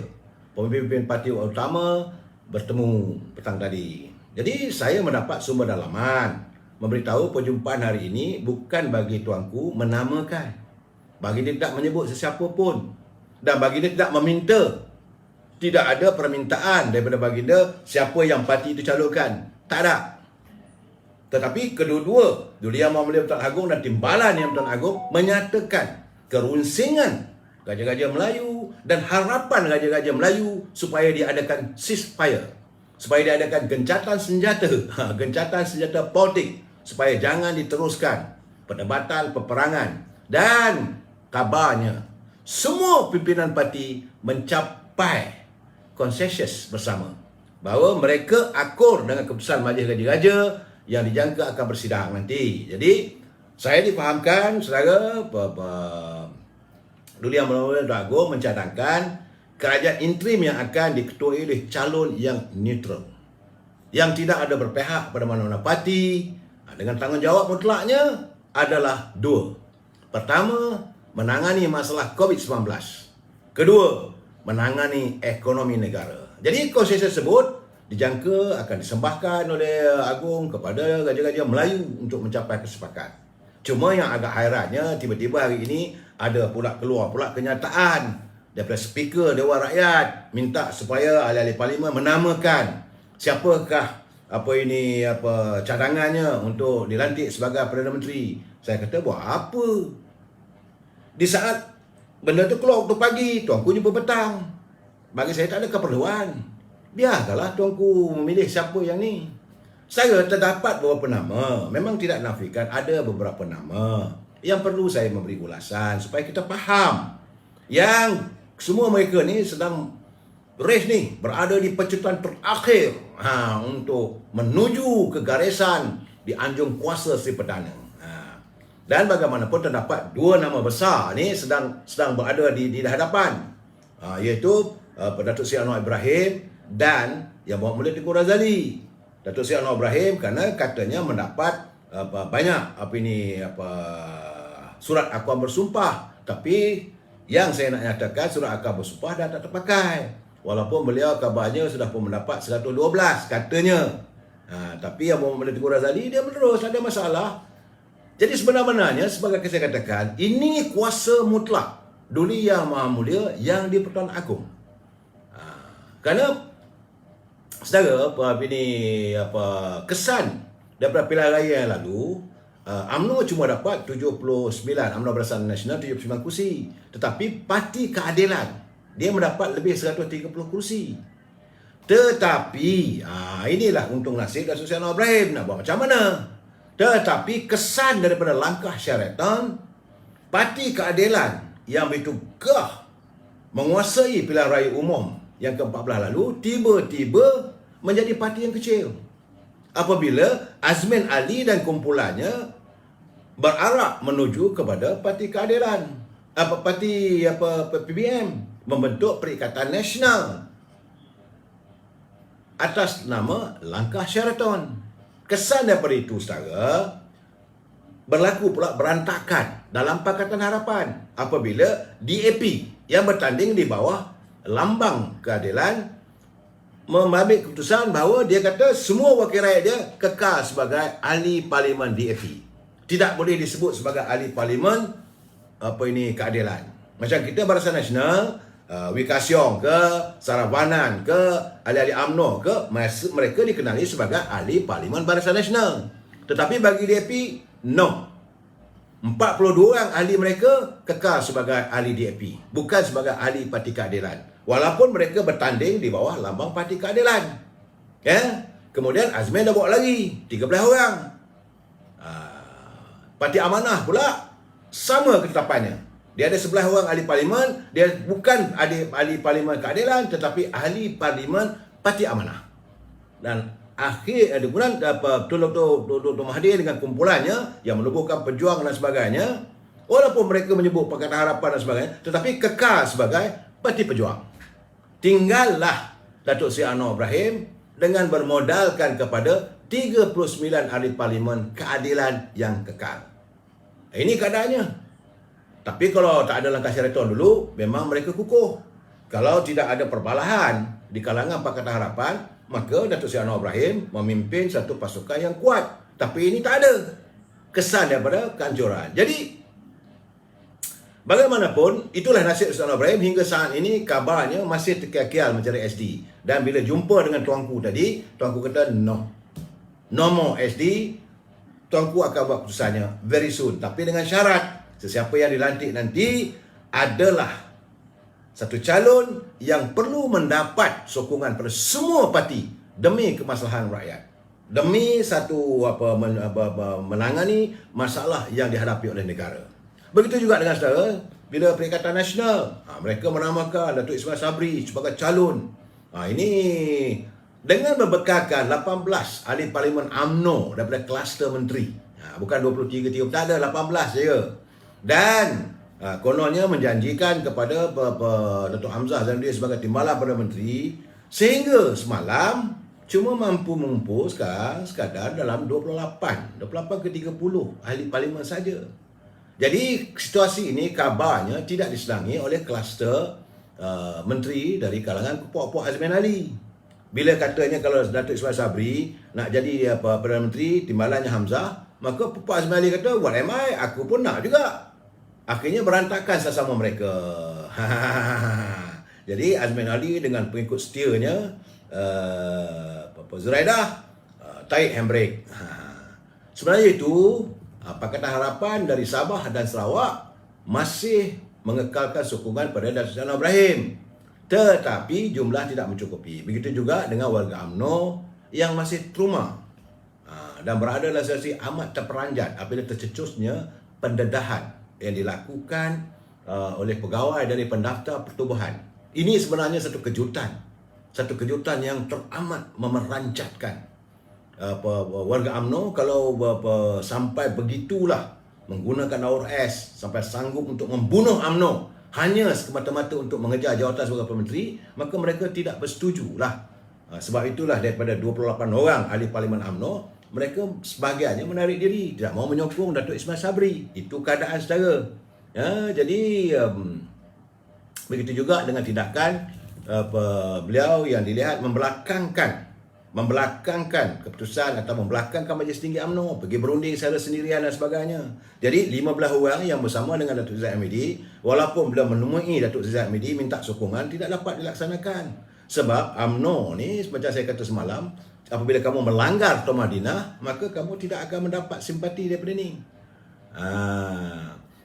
pemimpin parti utama bertemu petang tadi. Jadi saya mendapat sumber dalaman memberitahu perjumpaan hari ini bukan bagi tuanku menamakan, bagi dia tidak menyebut sesiapa pun, dan bagi dia tidak meminta. Tidak ada permintaan daripada baginda siapa yang parti itu calonkan. Tak ada. Tetapi kedua-dua, Duli Yang Maulid Tuan Agong dan Timbalan Yang Tuan Agong menyatakan kerunsingan Raja-Raja Melayu dan harapan Raja-Raja Melayu supaya diadakan ceasefire, supaya diadakan gencatan senjata, gencatan senjata politik, supaya jangan diteruskan perdebatan, peperangan. Dan kabarnya semua pimpinan parti mencapai konsensus bersama bahawa mereka akur dengan keputusan Majlis Raja-Raja yang dijangka akan bersidang nanti. Jadi saya difahamkan saudara Duli Yang Maulid Tuan Agong mencadangkan kerajaan interim yang akan diketuai oleh calon yang neutral, yang tidak ada berpihak pada mana-mana parti, dengan tanggungjawab mutlaknya adalah dua. Pertama, menangani masalah COVID-19. Kedua, menangani ekonomi negara. Jadi konsensus tersebut dijangka akan disembahkan oleh Agong kepada Raja-Raja Melayu untuk mencapai kesepakatan. Cuma yang agak hairannya, tiba-tiba hari ini ada keluar pula kenyataan daripada Speaker Dewan Rakyat minta supaya ahli-ahli parlimen menamakan siapakah cadangannya untuk dilantik sebagai Perdana Menteri. Saya kata, buat apa? Di saat benda tu keluar waktu pagi, tuanku jumpa petang. Bagi saya tak ada keperluan. Biarkanlah tuanku memilih siapa yang ni. Saya terdapat beberapa nama. Memang tidak nafikan ada beberapa nama yang perlu saya memberi ulasan supaya kita faham. Yang semua mereka ni sedang race ni berada di pencituan terakhir untuk menuju ke garisan di anjung kuasa Sri Perdana. Dan bagaimanapun terdapat dua nama besar ni sedang berada di hadapan, iaitu Datuk Seri Anwar Ibrahim dan Yang Berhormat Tengku Razali. Datuk Seri Anwar Ibrahim kerana katanya mendapat banyak surat akuan bersumpah, tapi yang saya nak nyatakan surat akuan bersumpah dah tak terpakai. Walaupun beliau kabarnya sudah pun mendapat 112 katanya. Tapi Yang Berhormat Tengku Razali dia menerus, ada masalah. Jadi sebenarnya sebagai saya katakan, ini kuasa mutlak Duli Yang Maha Mulia yang di-Pertuan Agong. Kerana saudara kesan daripada pilihan raya yang lalu, UMNO cuma dapat 79, UMNO Barisan Nasional 79 kursi. Tetapi Parti Keadilan dia mendapat lebih 130 kursi. Tetapi inilah untung nasib Datuk Seri Anwar Ibrahim, nak buat macam mana? Tetapi kesan daripada langkah Sheraton, Parti Keadilan yang begitu gah menguasai pilihan raya umum yang ke-14 lalu, tiba-tiba menjadi parti yang kecil. Apabila Azmin Ali dan kumpulannya berarak menuju kepada Parti Keadilan, PBM, membentuk Perikatan Nasional atas nama Langkah Sheraton. Kesan daripada itu, saudara, berlaku pula berantakan dalam Pakatan Harapan apabila DAP yang bertanding di bawah lambang keadilan mengambil keputusan bahawa dia kata semua wakil rakyat dia kekal sebagai ahli parlimen DAP. Tidak boleh disebut sebagai ahli parlimen keadilan. Macam kita Barisan Nasional, Wika Siong ke, Saravanan ke, ahli-ahli UMNO ke, mereka dikenali sebagai ahli parlimen Barisan Nasional. Tetapi bagi DAP, no. 42 orang ahli mereka kekal sebagai ahli DAP, bukan sebagai ahli Parti Keadilan. Walaupun mereka bertanding di bawah lambang Parti Keadilan. Ya? Kemudian Azmin dah bawa lagi 13 orang. Parti Amanah pula sama ketetapannya. Dia ada 11 orang ahli parlimen, dia bukan ahli parlimen keadilan tetapi ahli parlimen Parti Amanah. Dan akhir kemudian Dr. Mahathir dengan kumpulannya yang menubuhkan pejuang dan sebagainya, walaupun mereka menyebut Pakatan Harapan dan sebagainya, tetapi kekal sebagai Parti Pejuang. Tinggallah Datuk Seri Anwar Ibrahim dengan bermodalkan kepada 39 ahli parlimen keadilan yang kekal. Ini keadaannya. Tapi kalau tak ada Langkah Sheraton dulu, memang mereka kukuh. Kalau tidak ada perbalahan di kalangan Pakatan Harapan, maka Datuk Seri Anwar Ibrahim memimpin satu pasukan yang kuat. Tapi ini tak ada kesan daripada kehancuran. Jadi, bagaimanapun, itulah nasib Datuk Seri Anwar Ibrahim hingga saat ini. Kabarnya masih terkial-kial mencari SD. Dan bila jumpa dengan tuanku tadi, tuanku kata no more SD. Tuanku akan buat keputusannya very soon. Tapi dengan syarat, sesiapa yang dilantik nanti adalah satu calon yang perlu mendapat sokongan pada semua parti demi kemaslahan rakyat. Demi satu menangani masalah yang dihadapi oleh negara. Begitu juga dengan saudara, bila Perikatan Nasional, mereka menamakan Datuk Ismail Sabri sebagai calon. Ini dengan berbekalkan 18 ahli parlimen UMNO daripada kluster menteri. Bukan 23, tak ada, 18 saja. Dan kononnya menjanjikan kepada Datuk Hamzah Zainuddin sebagai timbalan Perdana Menteri, sehingga semalam cuma mampu mengumpulkan sekadar dalam 28 ke 30 ahli parlimen saja. Jadi situasi ini kabarnya tidak diselangi oleh kluster menteri dari kalangan puak-puak Azmin Ali. Bila katanya kalau Datuk Ismail Sabri nak jadi Perdana Menteri, timbalannya Hamzah, maka puak Azmin Ali kata, what am I? Aku pun nak juga. Akhirnya berantakan sesama mereka. Jadi Azmin Ali dengan pengikut setianya, Zuraidah, tarik handbrake. Sebenarnya itu, Pakatan Harapan dari Sabah dan Sarawak masih mengekalkan sokongan pada Datuk Seri Anwar Ibrahim. Tetapi jumlah tidak mencukupi. Begitu juga dengan warga UMNO yang masih trauma dan berada dalam situasi amat terperanjat apabila tercetusnya pendedahan yang dilakukan oleh pegawai dari pendaftar pertubuhan. Ini sebenarnya satu kejutan yang teramat memeranjatkan warga UMNO kalau sampai begitulah menggunakan AURS sampai sanggup untuk membunuh UMNO hanya semata-mata untuk mengejar jawatan sebagai Perdana Menteri, maka mereka tidak bersetujulah. Sebab itulah daripada 28 orang ahli parlimen UMNO, mereka sebahagiannya menarik diri, tidak mahu menyokong Datuk Ismail Sabri. Itu keadaan saudara. Jadi begitu juga dengan tindakan beliau yang dilihat membelakangkan keputusan atau membelakangkan Majlis Tinggi UMNO, pergi berunding secara sendirian dan sebagainya. Jadi 15 orang yang bersama dengan Datuk Zahid Hamidi, walaupun beliau menemui Datuk Zahid Hamidi minta sokongan, tidak dapat dilaksanakan. Sebab UMNO ni, macam saya kata semalam, apabila kamu melanggar Tuan Madinah, maka kamu tidak akan mendapat simpati daripada ni.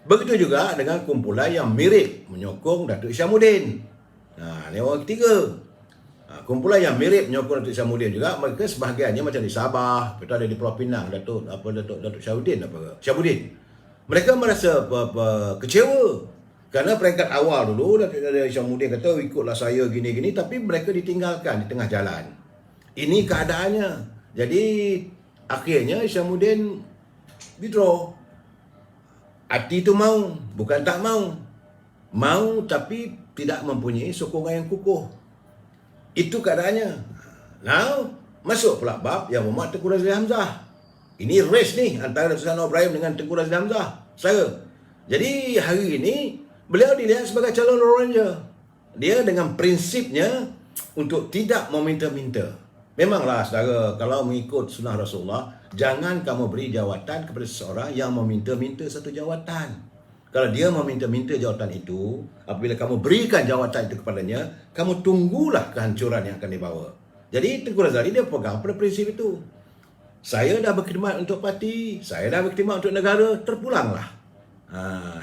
Begitu juga dengan kumpulan yang mirip menyokong Datuk Isyamuddin. Ini orang ketiga. Kumpulan yang mirip menyokong Datuk Isyamuddin juga, mereka sebahagiannya macam di Sabah, betul ada di Pulau Pinang, Datuk Syabuddin. Mereka merasa kecewa kerana peringkat awal dulu Datuk Isyamuddin kata ikutlah saya gini-gini, tapi mereka ditinggalkan di tengah jalan. Ini keadaannya. Jadi akhirnya Isyamuddin withdraw. Hati itu mau, bukan tak mau. Mau tapi tidak mempunyai sokongan yang kukuh. Itu keadaannya. Now, masuk pula bab yang memuat Tengku Razali Hamzah. Ini race ni antara Datuk Seri Anwar Ibrahim dengan Tengku Razali Hamzah. Jadi hari ini beliau dilihat sebagai calon Lone Ranger. Dia dengan prinsipnya untuk tidak meminta-minta. Memanglah saudara, kalau mengikut sunnah Rasulullah, jangan kamu beri jawatan kepada seseorang yang meminta-minta satu jawatan. Kalau dia meminta-minta jawatan itu, apabila kamu berikan jawatan itu kepadanya, kamu tunggulah kehancuran yang akan dibawa. Jadi Tengku Razali dia pegang pada prinsip itu. Saya dah berkhidmat untuk parti, saya dah berkhidmat untuk negara, terpulanglah.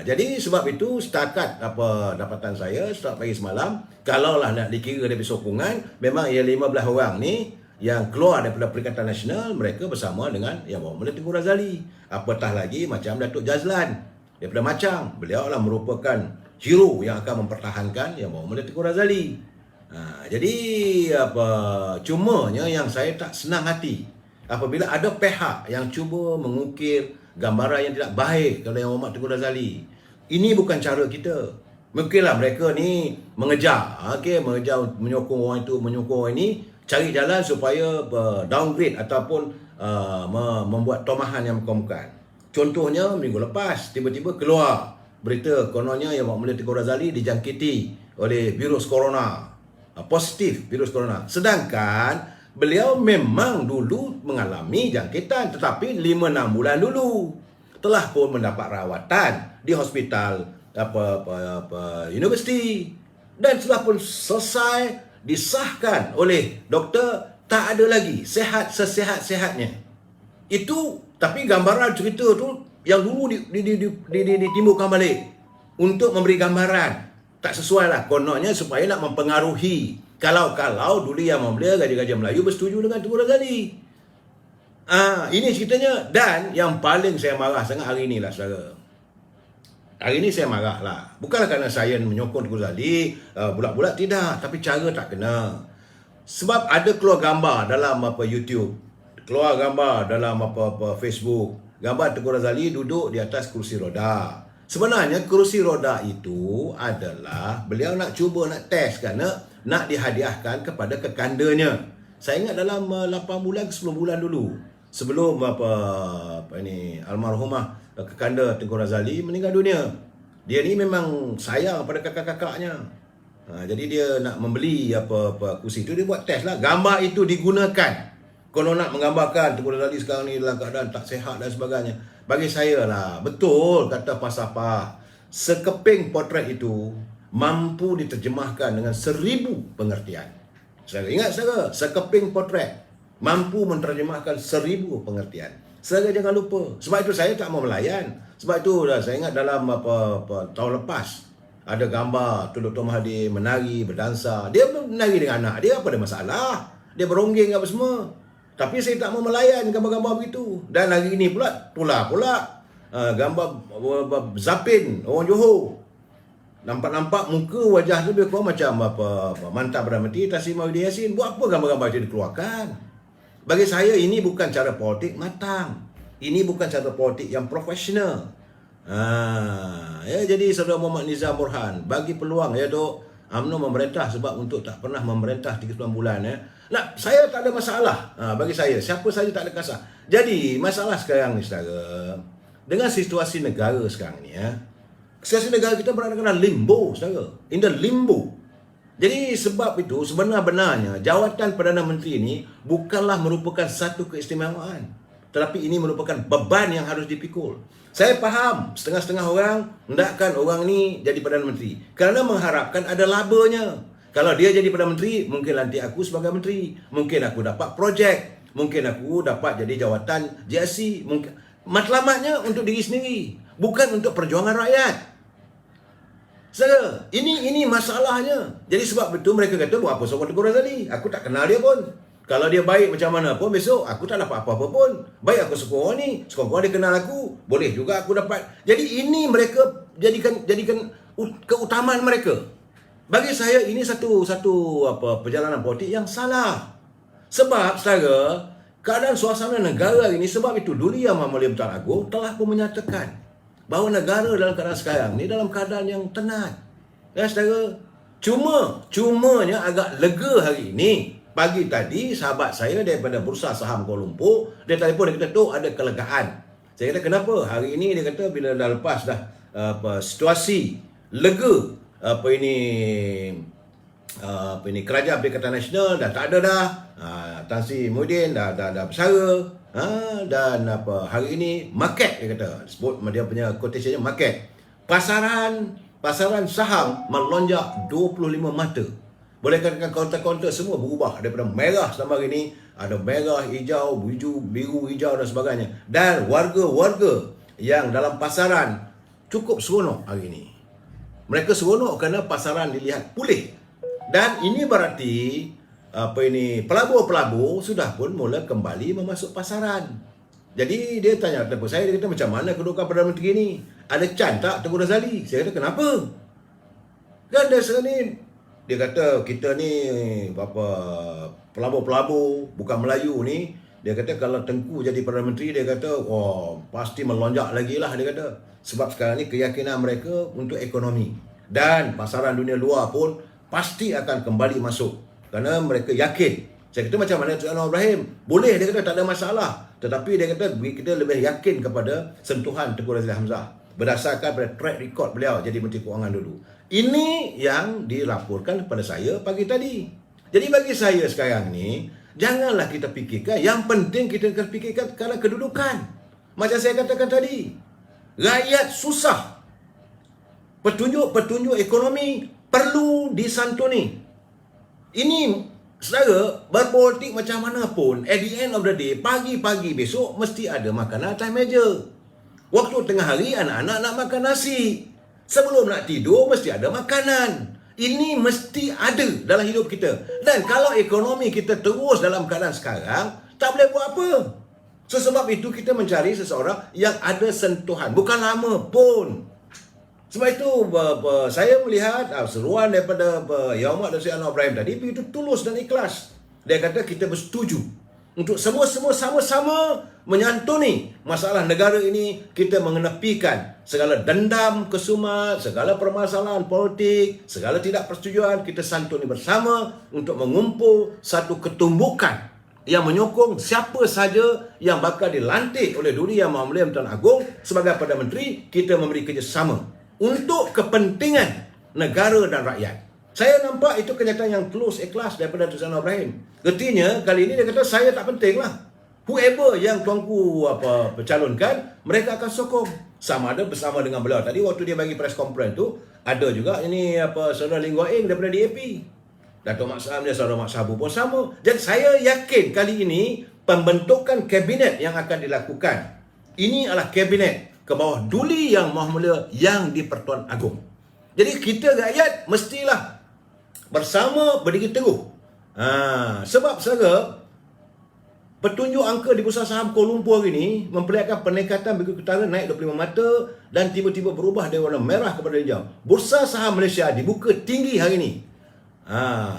Jadi sebab itu setakat dapatan saya setakat pagi semalam, kalaulah nak dikira dari sokongan, memang ia 15 orang ni yang keluar daripada Perikatan Nasional, mereka bersama dengan Yang Berhormat Tengku Razali. Apatah lagi macam Datuk Jazlan daripada Macang, beliau adalah merupakan hero yang akan mempertahankan Yang Berhormat Tengku Razali. Jadi cumanya yang saya tak senang hati apabila ada pihak yang cuba mengukir gambaran yang tidak baik kepada Yang Berhormat Tengku Razali. Ini bukan cara kita. Mungkinlah mereka ni mengejar, menyokong orang itu, menyokong orang ini, cari jalan supaya downgrade ataupun membuat tomahan yang bukan-bukan. Contohnya minggu lepas tiba-tiba keluar berita kononnya Yang Berhormat Tengku Razali dijangkiti oleh virus corona, positif virus corona. Sedangkan beliau memang dulu mengalami jangkitan, tetapi 5-6 bulan dulu telah pun mendapat rawatan di hospital universiti, dan setelah pun selesai disahkan oleh doktor, tak ada lagi, sehat sesehat-sehatnya. Itu tapi gambaran cerita tu yang dulu ditimbulkan balik untuk memberi gambaran tak sesuai lah kononnya, supaya nak mempengaruhi kalau dulu yang membeli Gajah-Gajah Melayu bersetuju dengan Tengku Razali. Ini ceritanya. Dan yang paling saya marah sangat hari ni lah saudara. Hari ni saya marah lah. Bukanlah kerana saya menyokong Tengku Razali, bulat-bulat tidak. Tapi cara tak kena. Sebab ada keluar gambar dalam YouTube. Keluar gambar dalam Facebook. Gambar Tengku Razali duduk di atas kursi roda. Sebenarnya kursi roda itu adalah beliau nak cuba nak test kerana nak dihadiahkan kepada kekandanya. Saya ingat dalam 8 bulan ke 10 bulan dulu, sebelum almarhumah kekanda Tengku Razali meninggal dunia. Dia ni memang sayang pada kakak-kakaknya. Jadi dia nak membeli kursi itu, dia buat test lah. Gambar itu digunakan. Kalau nak menggambarkan Tengku Razali sekarang ni dalam keadaan tak sihat dan sebagainya. Bagi saya lah, betul kata Falsafah, sekeping potret itu mampu diterjemahkan dengan 1000 pengertian. Saudara ingat saudara, sekeping potret mampu menerjemahkan 1000 pengertian. Saudara jangan lupa. Sebab itu saya tak mau melayan. Sebab itu saya ingat dalam tahun lepas ada gambar tu Dr. Mahathir menari, berdansa. Dia menari dengan anak dia, apa ada masalah? Dia beronggeng apa semua. Tapi saya tak mau melayan gambar-gambar begitu. Dan hari ini pula gambar Zapin orang Johor. Nampak muka wajah lebih kurang macam mantan Perdana Menteri Tan Sri Mahyudin Yassin. Buat apa gambar-gambar itu dikeluarkan? Bagi saya ini bukan cara politik matang. Ini bukan cara politik yang profesional. Jadi Saudara Muhammad Nizam Burhan bagi peluang Dok UMNO memerintah, sebab untuk tak pernah memerintah 39 bulan saya tak ada masalah. Bagi saya siapa saja tak ada kasar. Jadi masalah sekarang ni saudara, dengan situasi negara sekarang ni situasi negara kita berada dalam limbo saudara. In the limbo. Jadi sebab itu sebenar-benarnya jawatan Perdana Menteri ini bukanlah merupakan satu keistimewaan, tetapi ini merupakan beban yang harus dipikul. Saya faham setengah-setengah orang hendakkan orang ni jadi Perdana Menteri kerana mengharapkan ada labanya. Kalau dia jadi Perdana Menteri, mungkin nanti aku sebagai menteri, mungkin aku dapat projek, mungkin aku dapat jadi jawatan JSC, mungkin matlamatnya untuk diri sendiri, bukan untuk perjuangan rakyat. Saudara, ini masalahnya. Jadi sebab itu mereka kata buat apa sokong Tengku Razali? Aku tak kenal dia pun. Kalau dia baik macam mana pun, besok aku tak dapat apa-apa pun. Baik aku sokong orang ni, sokong orang dia kenal aku, boleh juga aku dapat. Jadi ini mereka jadikan keutamaan mereka. Bagi saya ini satu perjalanan politik yang salah. Sebab saudara, keadaan suasana negara ini, sebab itu Duli Yang Mulia Tuan Agong telah pun menyatakan bahawa negara dalam keadaan sekarang ni dalam keadaan yang tenang. Ya saudara, cumanya agak lega hari ini. Pagi tadi sahabat saya daripada Bursa Saham Kuala Lumpur, dia telefon, dia kata tu ada kelegaan. Saya kata kenapa? Hari ini dia kata bila dah lepas dah situasi lega kerajaan Perikatan Nasional dah tak ada dah. Tan Sri Muhyiddin dah bersara. Dan hari ini market, dia kata, sebut dia punya quotationnya market. Pasaran saham melonjak 25 mata. Boleh katakan kaunter-kaunter semua berubah daripada merah selama hari ini, ada merah, hijau, biru, hijau dan sebagainya. Dan warga-warga yang dalam pasaran cukup seronok hari ini. Mereka seronok kerana pasaran dilihat pulih. Dan ini berarti pelabur-pelabur sudah pun mula kembali memasuk pasaran. Jadi dia tanya kepada saya, dia kata macam mana kedudukan Perdana Menteri ni? Ada can tak Tengku Razali? Saya kata kenapa? Kan dasar ni, dia kata kita ni pelabur-pelabur bukan Melayu ni, dia kata kalau Tengku jadi Perdana Menteri, dia kata pasti melonjak lagi lah, dia kata. Sebab sekarang ni keyakinan mereka untuk ekonomi. Dan pasaran dunia luar pun pasti akan kembali masuk. Kerana mereka yakin. Saya kata macam mana Tuan Anwar Ibrahim? Boleh, dia kata tak ada masalah. Tetapi dia kata kita lebih yakin kepada sentuhan Tengku Razali Hamzah. Berdasarkan pada track record beliau jadi Menteri Kewangan dulu. Ini yang dilaporkan kepada saya pagi tadi. Jadi bagi saya sekarang ni, janganlah kita fikirkan. Yang penting kita akan fikirkan kerana kedudukan. Macam saya katakan tadi. Rakyat susah. Petunjuk ekonomi perlu disantuni. Ini, saudara, berpolitik macam mana pun, at the end of the day, pagi-pagi besok mesti ada makanan atas meja. Waktu tengah hari anak-anak nak makan nasi. Sebelum nak tidur mesti ada makanan. Ini mesti ada dalam hidup kita. Dan kalau ekonomi kita terus dalam keadaan sekarang, tak boleh buat apa. Sebab itu kita mencari seseorang yang ada sentuhan. Bukan lama pun. Sebab itu saya melihat seruan daripada Yang Amat Datuk Seri Anwar Ibrahim tadi begitu tulus dan ikhlas. Dia kata kita bersetuju untuk semua sama-sama menyantuni masalah negara ini. Kita mengenepikan segala dendam, kesumat, segala permasalahan politik, segala tidak persetujuan. Kita santuni bersama untuk mengumpul satu ketumbukan yang menyokong siapa saja yang bakal dilantik oleh Duli Yang Mulia Tuan Agong sebagai Perdana Menteri. Kita memberi kerjasama untuk kepentingan negara dan rakyat. Saya nampak itu kenyataan yang tulus ikhlas daripada Datuk Seri Anwar Ibrahim. Artinya kali ini dia kata saya tak penting lah. Whoever yang tuanku calonkan, mereka akan sokong. Sama ada bersama dengan beliau. Tadi waktu dia bagi press conference tu, ada juga ini Saudara Lim Guan Eng daripada DAP. Datuk Mak Saham dia, Saudara Mak Sabu pun sama. Jadi saya yakin kali ini pembentukan kabinet yang akan dilakukan, ini adalah kabinet ke bawah Duli Yang Maha Mulia yang di-Pertuan Agong. Jadi kita rakyat mestilah bersama berdiri teguh. Sebab saudara, petunjuk angka di Bursa Saham Kuala Lumpur hari ini memperlihatkan peningkatan berikut ketara naik 25 mata dan tiba-tiba berubah dari warna merah kepada hijau. Bursa Saham Malaysia dibuka tinggi hari ini.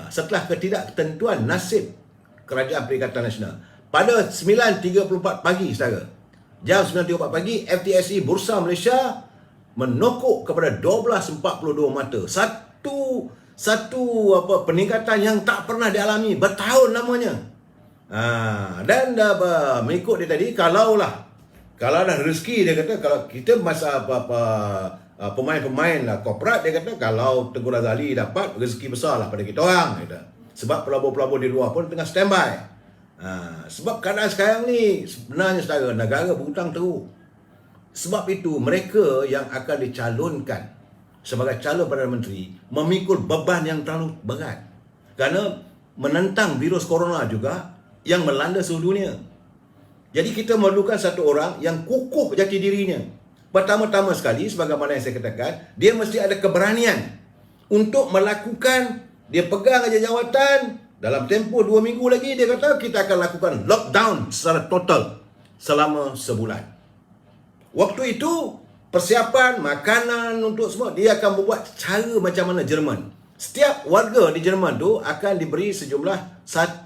Setelah ketidaktentuan nasib Kerajaan Perikatan Nasional. Pada 9.34 pagi saudara, jam 9.34 pagi, FTSE Bursa Malaysia menokok kepada 12.42 mata. Satu peningkatan yang tak pernah dialami bertahun lamanya. Dan mengikut dia tadi, kalau dah rezeki, dia kata kalau kita masa pemain-pemain korporat, dia kata kalau Tengku Razali dapat rezeki besar lah pada kita orang, kata. Sebab pelabur-pelabur di luar pun tengah standby. Sebab keadaan sekarang ni sebenarnya saudara, negara berhutang teruk. Sebab itu mereka yang akan dicalonkan sebagai calon Perdana Menteri memikul beban yang terlalu berat. Kerana menentang virus corona juga yang melanda seluruh dunia. Jadi kita memerlukan satu orang yang kukuh jati dirinya. Pertama-tama sekali, sebagaimana yang saya katakan, dia mesti ada keberanian untuk melakukan, dia pegang aja jawatan, dalam tempoh 2 minggu lagi dia kata kita akan lakukan lockdown secara total selama sebulan. Waktu itu persiapan makanan untuk semua dia akan membuat cara macam mana Jerman. Setiap warga di Jerman tu akan diberi sejumlah 1,600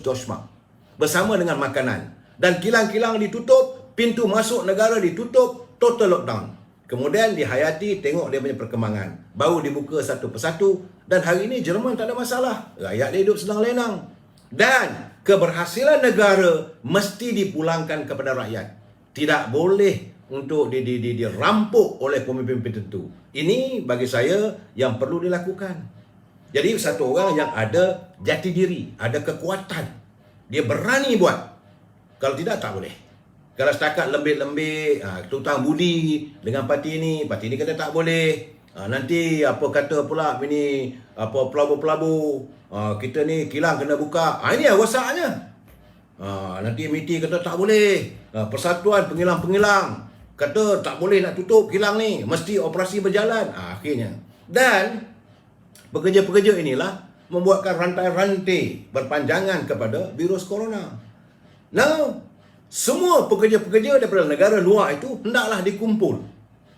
Deutschmark bersama dengan makanan. Dan kilang-kilang ditutup, pintu masuk negara ditutup, total lockdown. Kemudian dihayati, tengok dia punya perkembangan. Baru dibuka satu persatu. Dan hari ini Jerman tak ada masalah. Rakyat dia hidup senang lenang. Dan keberhasilan negara mesti dipulangkan kepada rakyat. Tidak boleh untuk dirampok oleh pemimpin tertentu. Ini bagi saya yang perlu dilakukan. Jadi satu orang yang ada jati diri, ada kekuatan. Dia berani buat. Kalau tidak, tak boleh. Kalau setakat lembik-lembik, tutang budi dengan parti ini kata tak boleh. Nanti apa kata pula ini apa pelabur-pelabur, kita ni kilang kena buka. Ini rosaknya. Nanti MITI kata tak boleh. Persatuan pengilang-pengilang kata tak boleh nak tutup kilang ni, mesti operasi berjalan. Akhirnya. Dan pekerja-pekerja inilah membuatkan rantai-rantai berpanjangan kepada virus corona. Now, semua pekerja-pekerja daripada negara luar itu hendaklah dikumpul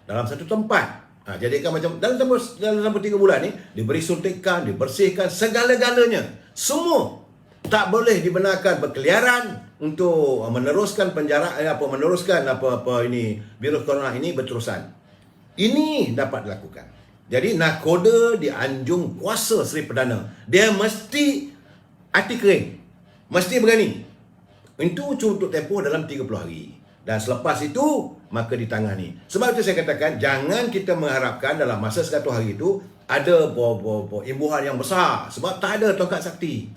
dalam satu tempat. Jadikan macam dalam tempoh 3 bulan ni diberi suntikan, dibersihkan segala-galanya. Semua tak boleh dibenarkan berkeliaran untuk meneruskan ini virus corona ini berterusan. Ini dapat dilakukan. Jadi nakhoda di anjung kuasa Seri Perdana, dia mesti hati kering, mesti berani. Itu untuk tempoh dalam 30 hari. Dan selepas itu, maka ditangani. Sebab itu saya katakan, jangan kita mengharapkan dalam masa 100 hari itu ada imbuhan yang besar. Sebab tak ada tongkat sakti.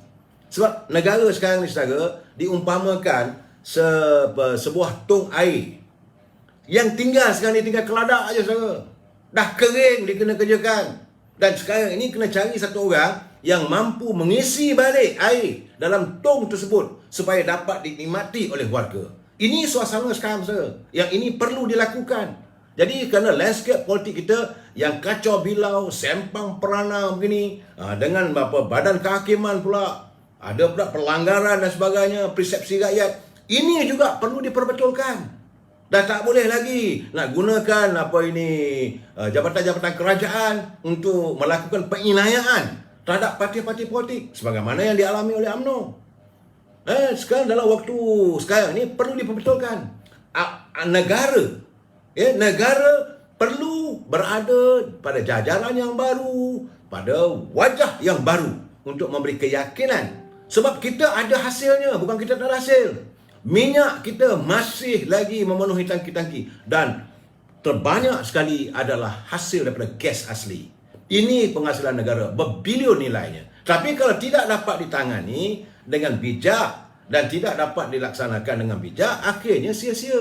Sebab negara sekarang ni, saudara, diumpamakan sebuah tong air. Yang tinggal sekarang ni tinggal keladak aja, saudara. Dah kering dia kena kerjakan. Dan sekarang ini kena cari satu orang yang mampu mengisi balik air dalam tong tersebut supaya dapat dinikmati oleh warga. Ini suasana sekarang, saudara. Yang ini perlu dilakukan. Jadi kerana landscape politik kita yang kacau bilau, sempang perana begini, dengan badan kehakiman pula, ada pula pelanggaran dan sebagainya, persepsi rakyat, ini juga perlu diperbetulkan. Dah tak boleh lagi nak gunakan jabatan-jabatan kerajaan untuk melakukan penginayaan terhadap parti-parti politik sebagaimana yang dialami oleh UMNO. Sekarang dalam waktu sekarang ni perlu diperbetulkan. Negara perlu berada pada jajaran yang baru, pada wajah yang baru untuk memberi keyakinan. Sebab kita ada hasilnya, bukan kita tak ada hasil. Minyak kita masih lagi memenuhi tangki-tangki dan terbanyak sekali adalah hasil daripada gas asli. Ini penghasilan negara berbilion nilainya. Tapi kalau tidak dapat ditangani dengan bijak dan tidak dapat dilaksanakan dengan bijak, akhirnya sia-sia.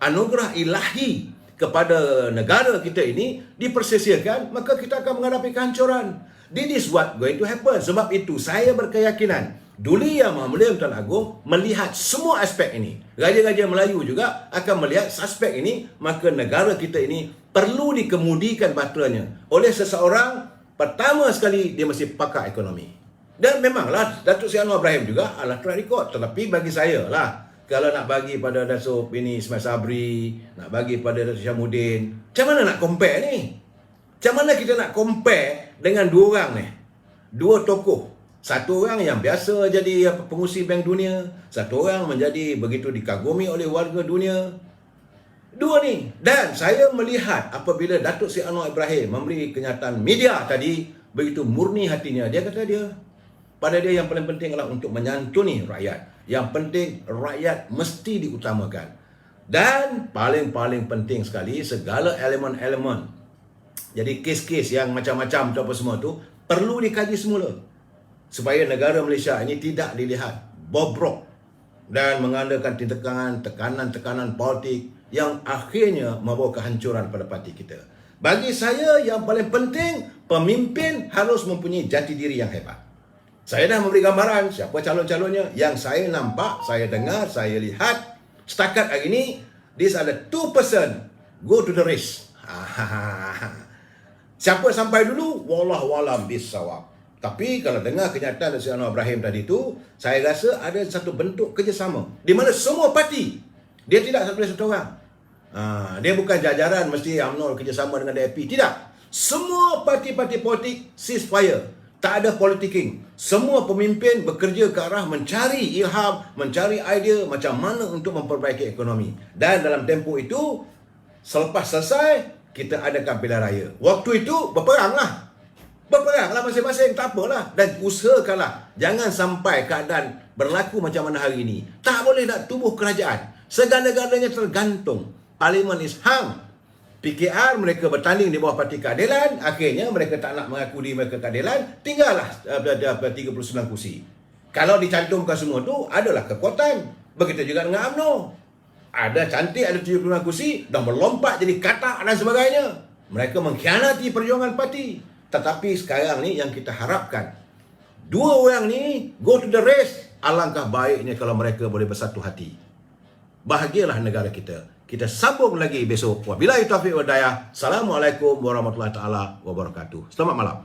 Anugerah ilahi kepada negara kita ini dipersia-siakan, maka kita akan menghadapi kehancuran. This is what going to happen. Sebab itu saya berkeyakinan Duli Yang Maha Mulia Tuan Agong melihat semua aspek ini. Raja-raja Melayu juga akan melihat aspek ini. Maka negara kita ini perlu dikemudikan baterainya oleh seseorang. Pertama sekali dia mesti pakar ekonomi. Dan memanglah Datuk Seri Anwar Ibrahim juga adalah track record. Tetapi bagi saya lah, kalau nak bagi pada Datuk Ismail Sabri, nak bagi pada Datuk Syamuddin, macam mana nak compare ni? Macam mana kita nak compare dengan dua orang ni? Dua tokoh. Satu orang yang biasa jadi pengurusi Bank Dunia, satu orang menjadi begitu dikagumi oleh warga dunia. Dua ni. Dan saya melihat apabila Datuk Seri Anwar Ibrahim memberi kenyataan media tadi, begitu murni hatinya. Dia kata pada dia yang paling penting adalah untuk menyantuni rakyat. Yang penting rakyat mesti diutamakan. Dan paling-paling penting sekali, segala elemen-elemen. Jadi kes-kes yang macam-macam tu apa semua tu perlu dikaji semula. Supaya negara Malaysia ini tidak dilihat bobrok dan mengandalkan tekanan-tekanan politik yang akhirnya membawa kehancuran pada parti kita. Bagi saya yang paling penting, pemimpin harus mempunyai jati diri yang hebat. Saya dah memberi gambaran siapa calon-calonnya yang saya nampak, saya dengar, saya lihat. Setakat hari ini, these are the 2 person go to the race. Siapa sampai dulu, wallahualam bisawab. Tapi kalau dengar kenyataan Datuk Seri Anwar Ibrahim tadi tu, saya rasa ada satu bentuk kerjasama di mana semua parti, dia tidak satu orang. Dia bukan jajaran mesti UMNO kerjasama dengan DAP, tidak. Semua parti-parti politik ceasefire. Tak ada politicking. Semua pemimpin bekerja ke arah mencari ilham, mencari idea macam mana untuk memperbaiki ekonomi. Dan dalam tempoh itu, selepas selesai, kita adakan pilihan raya. Waktu itu, berperanglah masing-masing, tak apalah. Dan usahakanlah, jangan sampai keadaan berlaku macam mana hari ini. Tak boleh nak tubuh kerajaan. Segala-galanya tergantung. Parlimen is hung. PKR mereka bertanding di bawah Parti Keadilan, akhirnya mereka tak nak mengaku diri mereka keadilan, tinggallah 39 kursi. Kalau dicantumkan semua tu, adalah kekuatan. Begitu juga dengan UMNO. Ada cantik, ada 75 kursi, dah melompat jadi katak dan sebagainya. Mereka mengkhianati perjuangan parti. Tetapi sekarang ni yang kita harapkan, dua orang ni go to the race. Alangkah baiknya kalau mereka boleh bersatu hati. Bahagialah negara kita. Kita sambung lagi besok. Wabillahi taufiq wal hidayah. Assalamualaikum warahmatullahi taala wabarakatuh. Selamat malam.